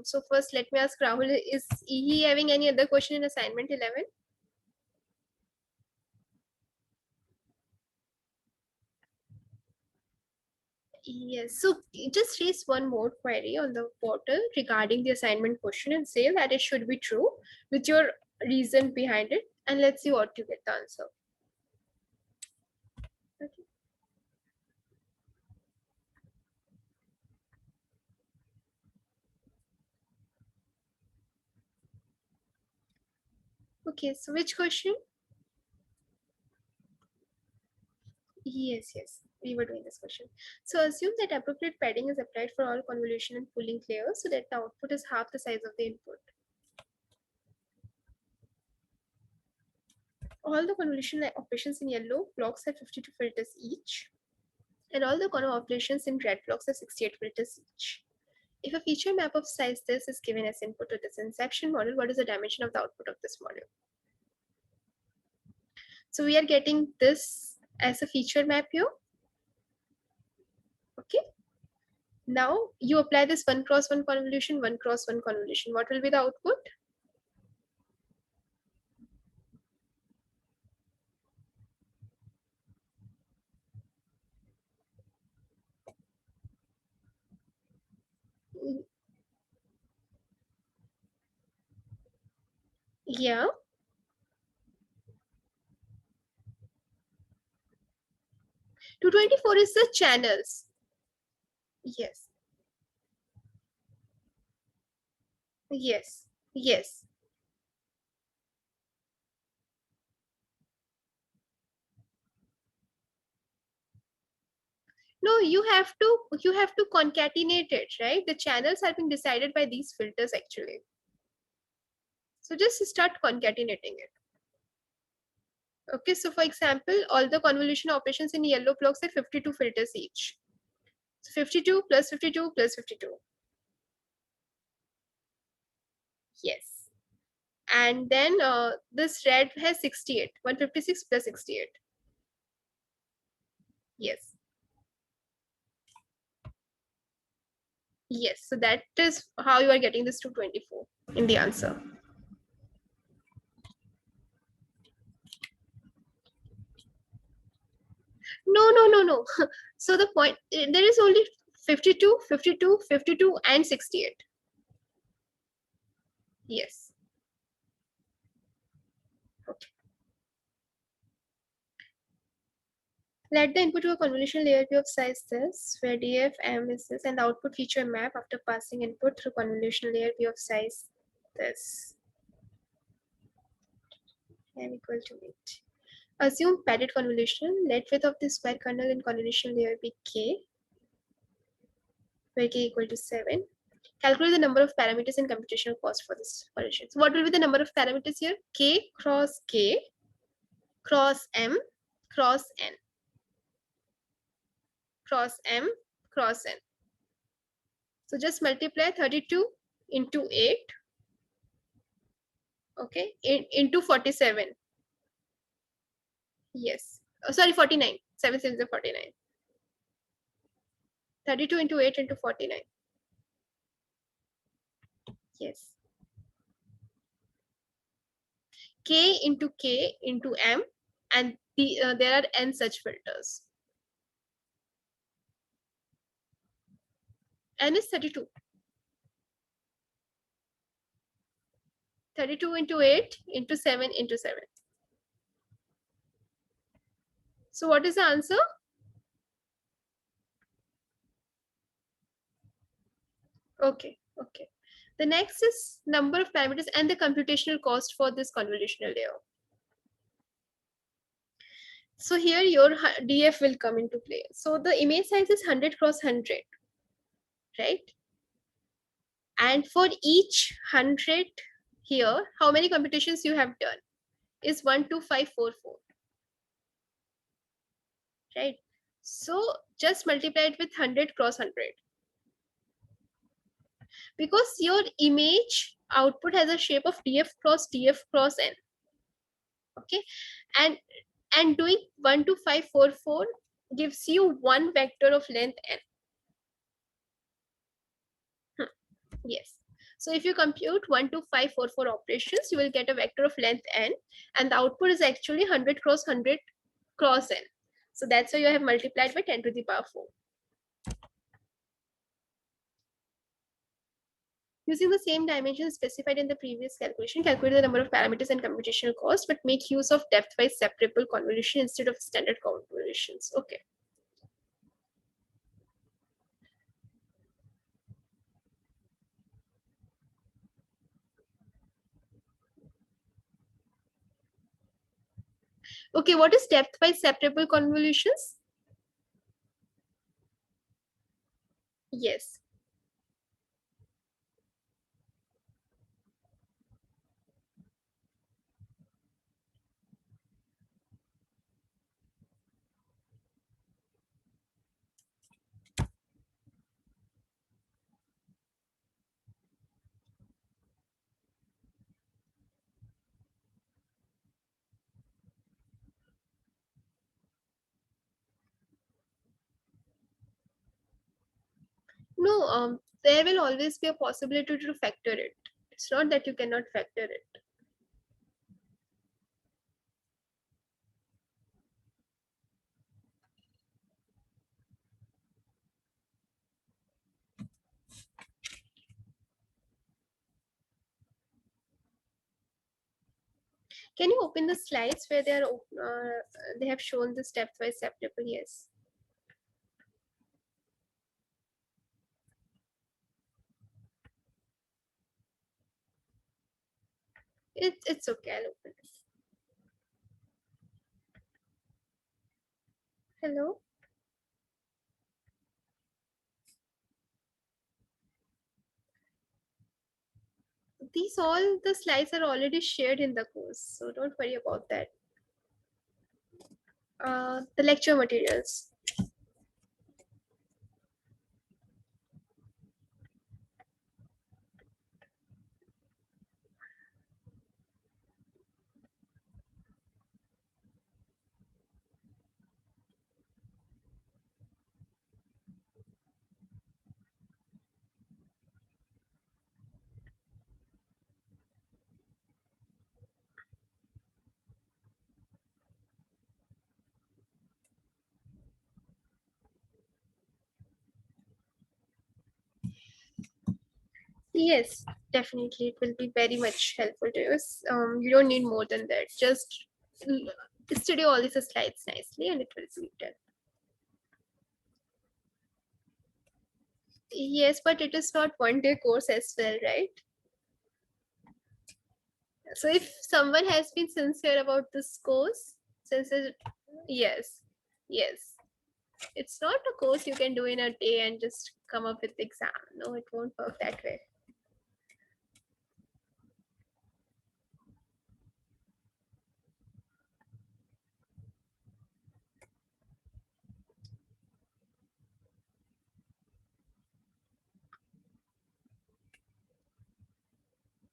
So first, let me ask Rahul: is he having any other question in assignment 11? Yes. So just raise one more query on the portal regarding the assignment question and say that it should be true with your reason behind it, and let's see what you get the answer. Okay. Okay. So which question? Yes. We were doing this question. So assume that appropriate padding is applied for all convolution and pooling layers so that the output is half the size of the input. All the convolution operations in yellow blocks have 52 filters each, and all the conv operations in red blocks have 68 filters each. If a feature map of size this is given as input to this inception model, what is the dimension of the output of this model? So we are getting this as a feature map here. Okay. Now you apply this 1 cross 1 convolution, 1 cross 1 convolution. What will be the output? Yeah. 224 is the channels. Yes. Yes. Yes. No, you have to concatenate it, right? The channels are being decided by these filters actually. So just start concatenating it. Okay, so for example, all the convolution operations in yellow blocks are 52 filters each. So 52 plus 52 plus 52. Yes. And then this red has 68. 156 plus 68. Yes. Yes. So that is how you are getting this 224 in the answer. No, no, no, no. So the point, there is only 52, 52, 52, and 68. Yes. Okay. Let the input to a convolution layer be of size this, where df m is this, and the output feature map after passing input through convolution layer be of size this. M equal to 8. Assume padded convolution. Let width of the square kernel in convolution layer be k, where k equal to 7. Calculate the number of parameters and computational cost for this convolution. So what will be the number of parameters here? K cross k cross m cross n cross m cross n. So just multiply 32 into 8, okay, into 47. Yes. Oh, sorry, 49. 7 7 is 49. 32 into 8 into 49. Yes. K into m, and there are n such filters. N is 32. 32 into 8 into 7 into 7. So what is the answer? Okay, okay. The next is number of parameters and the computational cost for this convolutional layer. So here your DF will come into play. So the image size is 100 cross 100, right? And for each 100 here, how many computations you have done is 12544, right? So just multiply it with 100 cross 100, because your image output has a shape of df cross n. Okay, and doing 12544 gives you one vector of length n. Yes. So if you compute 12544 operations, you will get a vector of length n, and the output is actually 100 cross 100 cross n. So that's why you have multiplied by 10 to the power 4. Using the same dimensions specified in the previous calculation, calculate the number of parameters and computational cost, but make use of depth-wise separable convolution instead of standard convolutions. Okay. Okay, what is depth-wise separable convolutions? Yes. No, there will always be a possibility to factor it. It's not that you cannot factor it. Can you open the slides where they have shown the stepwise separable? Yes. It's okay. I'll open it. Hello. These all the slides are already shared in the course, so don't worry about that. The lecture materials. Yes, definitely. It will be very much helpful to you. You don't need more than that. Just study all these slides nicely and it will be done. Yes, but it is not one day course as well, right? So if someone has been sincere about this course, yes, yes. It's not a course you can do in a day and just come up with the exam. No, it won't work that way.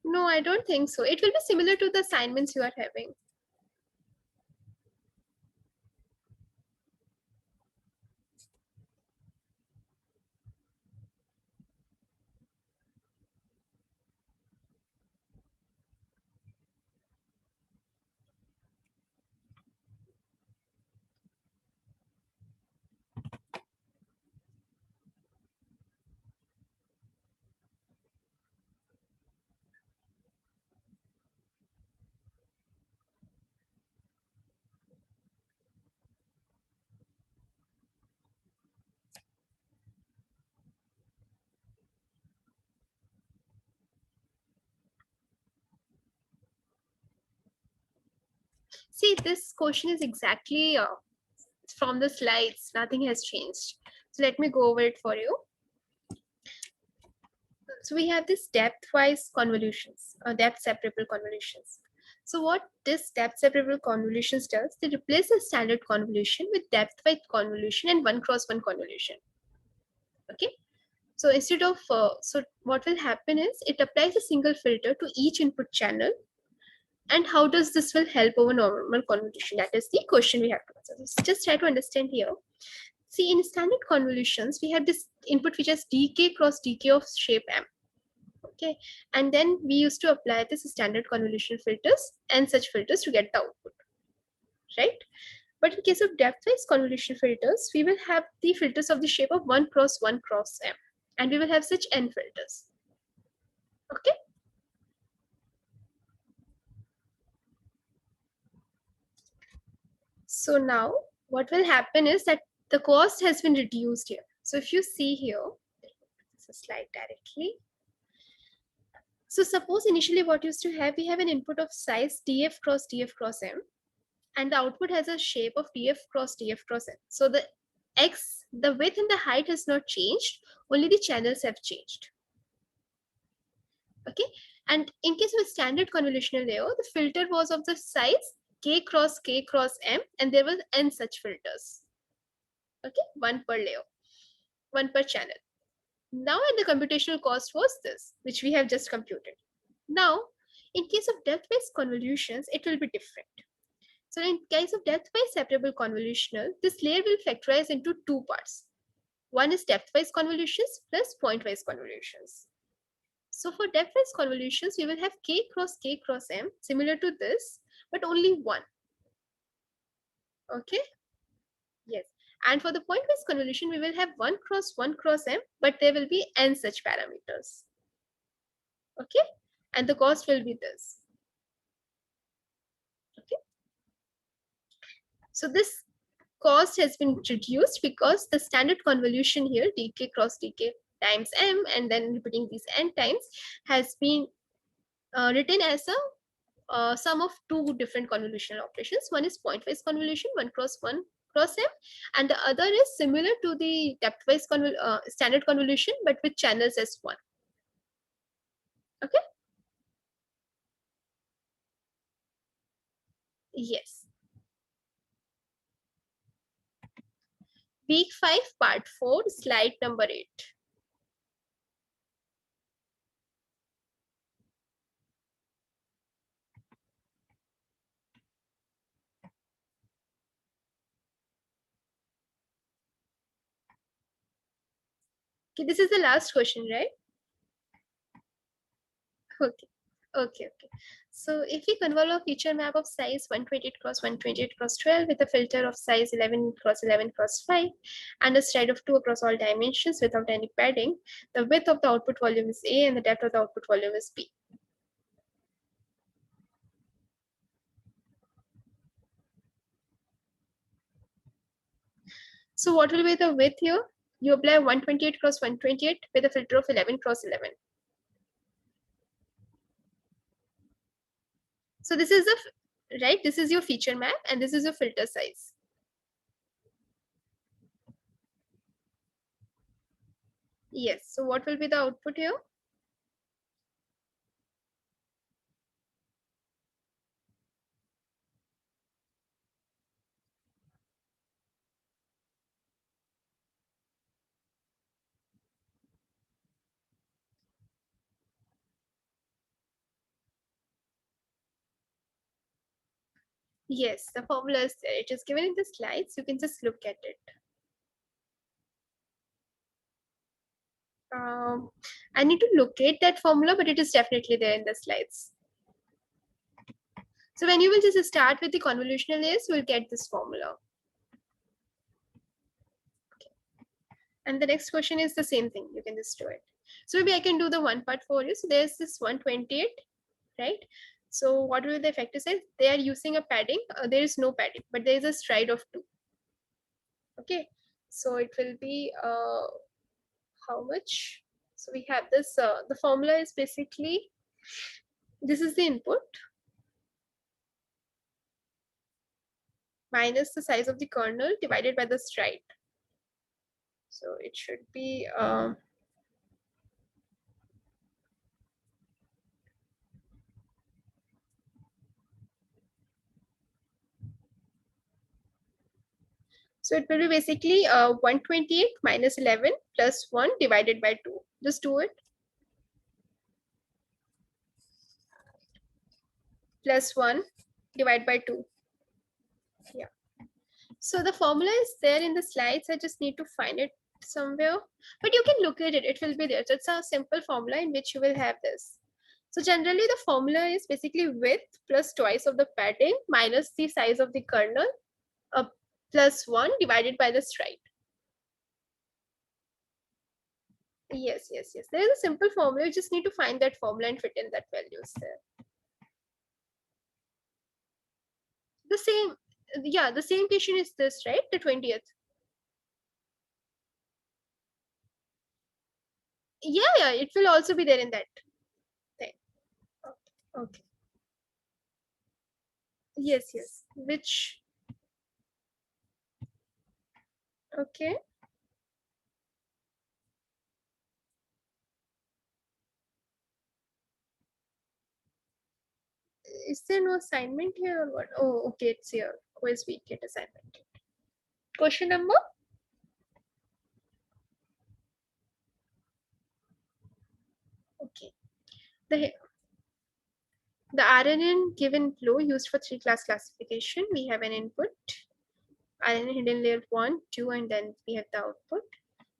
No, I don't think so. It will be similar to the assignments you are having. See, this question is exactly from the slides. Nothing has changed. So let me go over it for you. So we have this depth-wise convolutions, depth separable convolutions. So what this depth separable convolutions does, they replace the standard convolution with depth-wise convolution and one cross one convolution. Okay. So instead of, so what will happen is it applies a single filter to each input channel. And how does this will help over normal convolution? That is the question we have to answer. So just try to understand here. See, in standard convolutions, we have this input which is dk cross dk of shape m. Okay, and then we used to apply this standard convolution filters and such filters to get the output, right? But in case of depth-wise convolution filters, we will have the filters of the shape of 1 cross 1 cross m, and we will have such n filters. Okay. So now what will happen is that the cost has been reduced here. So if you see here, this is slide directly. So suppose initially what used to have, we have an input of size df cross m, and the output has a shape of df cross m. So the the width and the height has not changed, only the channels have changed. Okay, and in case of a standard convolutional layer, the filter was of the size k cross m, and there was n such filters. Okay, one per layer, one per channel. Now, and the computational cost was this, which we have just computed. Now, in case of depth-wise convolutions, it will be different. So in case of depth-wise separable convolutional, this layer will factorize into two parts. One is depth-wise convolutions plus point-wise convolutions. So for depth-wise convolutions, we will have k cross m, similar to this, but only one. Okay? Yes. And for the point-wise convolution, we will have 1 cross m, but there will be n such parameters. Okay? And the cost will be this. So this cost has been reduced because the standard convolution here, dk cross dk times m, and then repeating these n times, has been written as a sum of two different convolutional operations. One is pointwise convolution, 1 cross m, and the other is similar to the depthwise standard convolution, but with channels as one. Okay. Yes. Week 5, part 4, slide number 8. Okay, this is the last question, right? Okay. Okay. So if we convolve a feature map of size 128 cross 128 cross 12 with a filter of size 11 cross 11 cross 5 and a stride of 2 across all dimensions without any padding, the width of the output volume is A and the depth of the output volume is B. So what will be the width here? You apply 128 cross 128 with a filter of 11 cross 11. So this is this is your feature map and this is your filter size. Yes. So what will be the output here? Yes, the formula is there. It is given in the slides. You can just look at it. I need to locate that formula, but it is definitely there in the slides. So when you will just start with the convolutional layers, you will get this formula. Okay. And the next question is the same thing. You can just do it. So maybe I can do the one part for you. So there's this 128, right? So what will the effective size? They are using a padding. There is no padding, but there is a stride of 2. Okay. So it will be how much? So we have this, the formula is basically, this is the input minus the size of the kernel divided by the stride. So it should be, so it will be basically 128 minus 11 plus 1 divided by 2. Just do it. Plus 1 divided by 2. Yeah. So the formula is there in the slides. I just need to find it somewhere. But you can look at it. It will be there. So it's a simple formula in which you will have this. So generally the formula is basically width plus twice of the padding minus the size of the kernel plus 1 divided by the stride. Yes. There is a simple formula. You just need to find that formula and fit in that values there. The same, yeah, the same question is this, right? The 20th. Yeah, it will also be there in that thing. Okay. Yes. Which, okay. Is there no assignment here or what? Oh, okay, it's here. Quiz week, get assignment. Question number? Okay. The RNN given flow used for 3-class classification. We have an input, RNN hidden layer 1, 2, and then we have the output.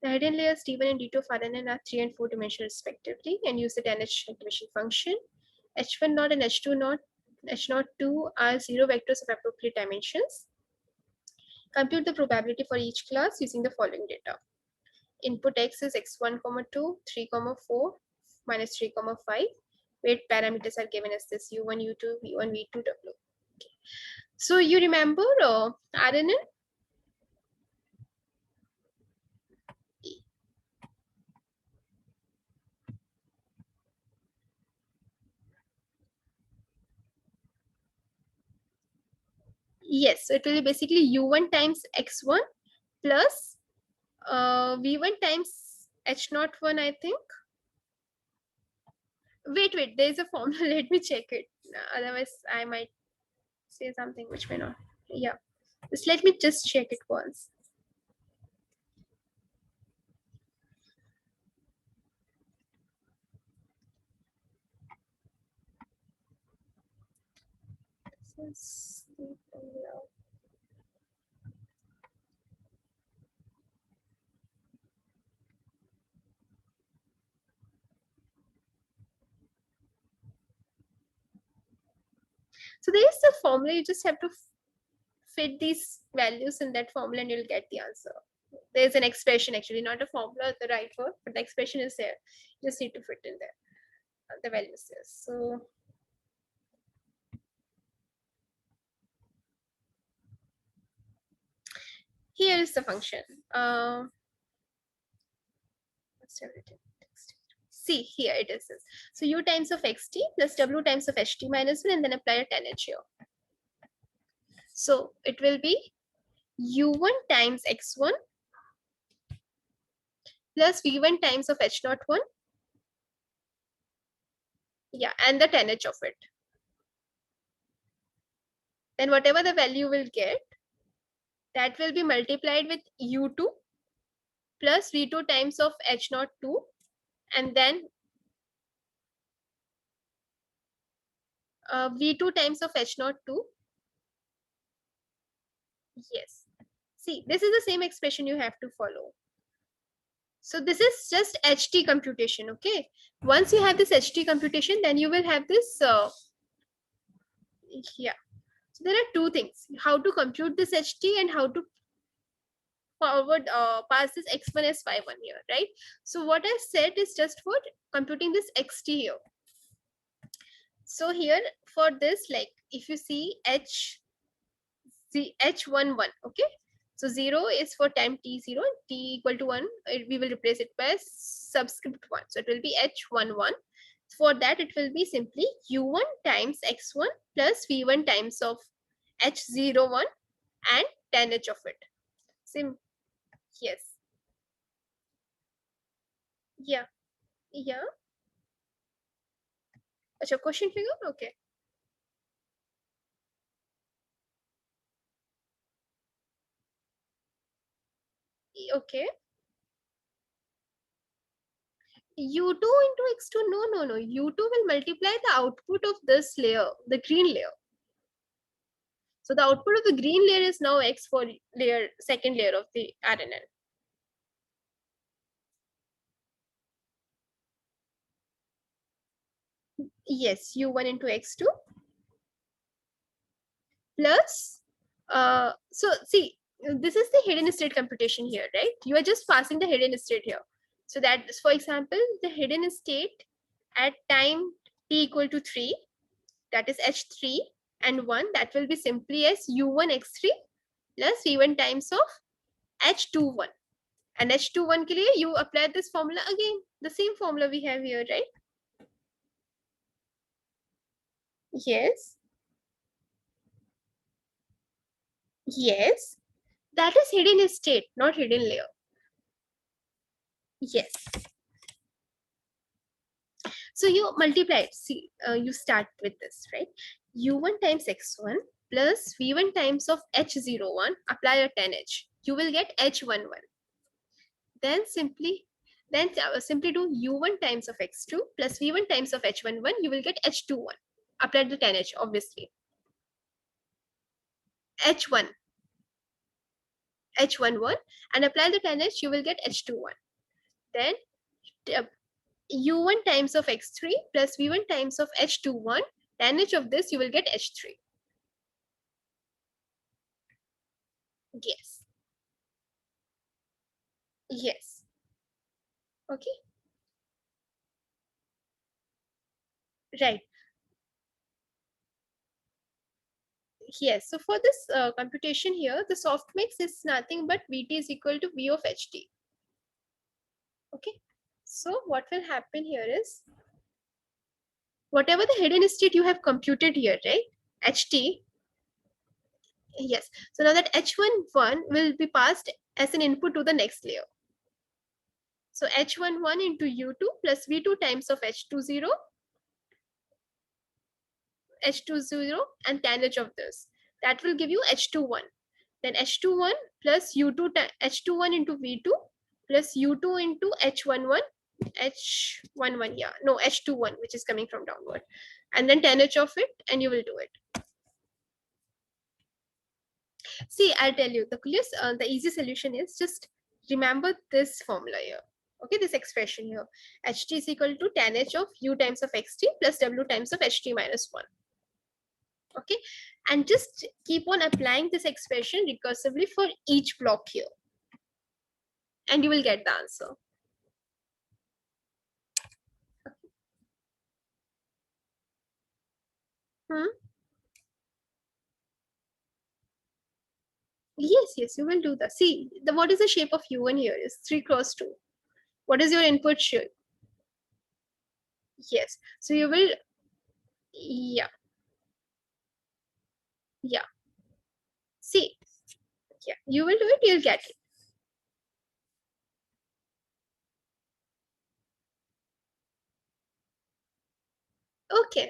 The hidden layers D1 and D2 of RNN are 3 and 4 dimensional respectively and use the 10H activation function. H1 naught and H2 naught, H0 2 are 0 vectors of appropriate dimensions. Compute the probability for each class using the following data. Input X is x1, 2, 3, 4, minus 3, 5. Weight parameters are given as this U1, U2, V1, V2, W. Okay. So you remember RNN? Yes, so it will be basically U1 times X1 plus V1 times H01, I think. Wait, there's a formula. Let me check it. Otherwise, I might say something which may not. Yeah, just let me just check it once. This is the formula. So there is the formula. You just have to fit these values in that formula, and you'll get the answer. There's an expression, actually, not a formula, the right word, but the expression is there. You just need to fit in there the values there. So here is the function. What's everything? See, here it is. So u times of xt plus w times of ht minus 1, and then apply a tan h here. So it will be u1 times x1 plus v1 times of h01. Yeah, and the tan h of it. Then whatever the value will get, that will be multiplied with u2 plus v2 times of h02, and then v2 times of h02. Yes. See, this is the same expression you have to follow. So this is just HT computation, okay? Once you have this HT computation, then you will have this, yeah. So there are two things, how to compute this HT and how to forward pass this x1 as y1 here, right? So what I said is just for computing this xt here. So here for this, like if you see h11, okay, so 0 is for time t0, t equal to 1, we will replace it by subscript 1, so it will be h11. For that, it will be simply u1 times x1 plus v1 times of h01 and tan h of it. Yes. Yeah. Yeah. Acha, question figure? Okay. Okay. U2 into x2? No. U2 will multiply the output of this layer, the green layer. So the output of the green layer is now x for layer, second layer of the RNN. Yes, U1 into x2 plus, so see, this is the hidden state computation here, right? You are just passing the hidden state here. So that is, for example, the hidden state at time t equal to 3, that is h3 and 1, that will be simply as u1 x3 plus v1 times of h21. And h21 ke liye you apply this formula again, the same formula we have here, right? Yes. Yes. That is hidden state, not hidden layer. Yes. So you multiply it. See, you start with this, right? u1 times x1 plus v1 times of h01, apply a tan h. You will get h11. Then simply do u1 times of x2 plus v1 times of h11. You will get h21. Apply the tan h, obviously. h1, h11, and apply the tan h. You will get h21. Then u1 times of x3 plus v1 times of h21, tan h of this you will get h3. Yes. Yes. Okay. Right. Yes, so for this computation here, the softmax is nothing but Vt is equal to V of Ht. Okay, so what will happen here is, whatever the hidden state you have computed here, right, Ht, yes, so now that H11 will be passed as an input to the next layer. So H11 into U2 plus V2 times of H20, H20 and tan H of this. That will give you H21. Then H21 plus U2, H21 into V2 plus U2 into H11, H11, yeah, no, H21, which is coming from downward. And then tan H of it, and you will do it. See, I'll tell you, the easy solution is just remember this formula here. Okay, this expression here. Ht is equal to tan H of U times of xt plus W times of Ht minus 1. Okay, and just keep on applying this expression recursively for each block here, and you will get the answer. Yes, you will do that. See, what is the shape of U1 here is 3 cross 2. What is your input shape? Yes, so you will, yeah, yeah. See, yeah, you will do it, you'll get it.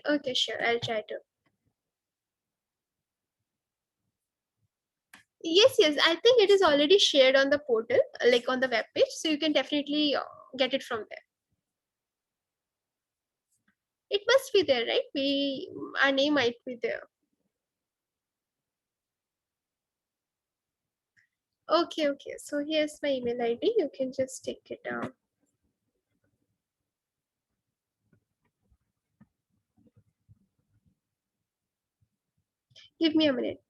Okay, sure, I'll try to. Yes, I think it is already shared on the portal, like on the web page, so you can definitely get it from there. It must be there, right? Our name might be there. Okay. So here's my email ID. You can just take it down. Give me a minute.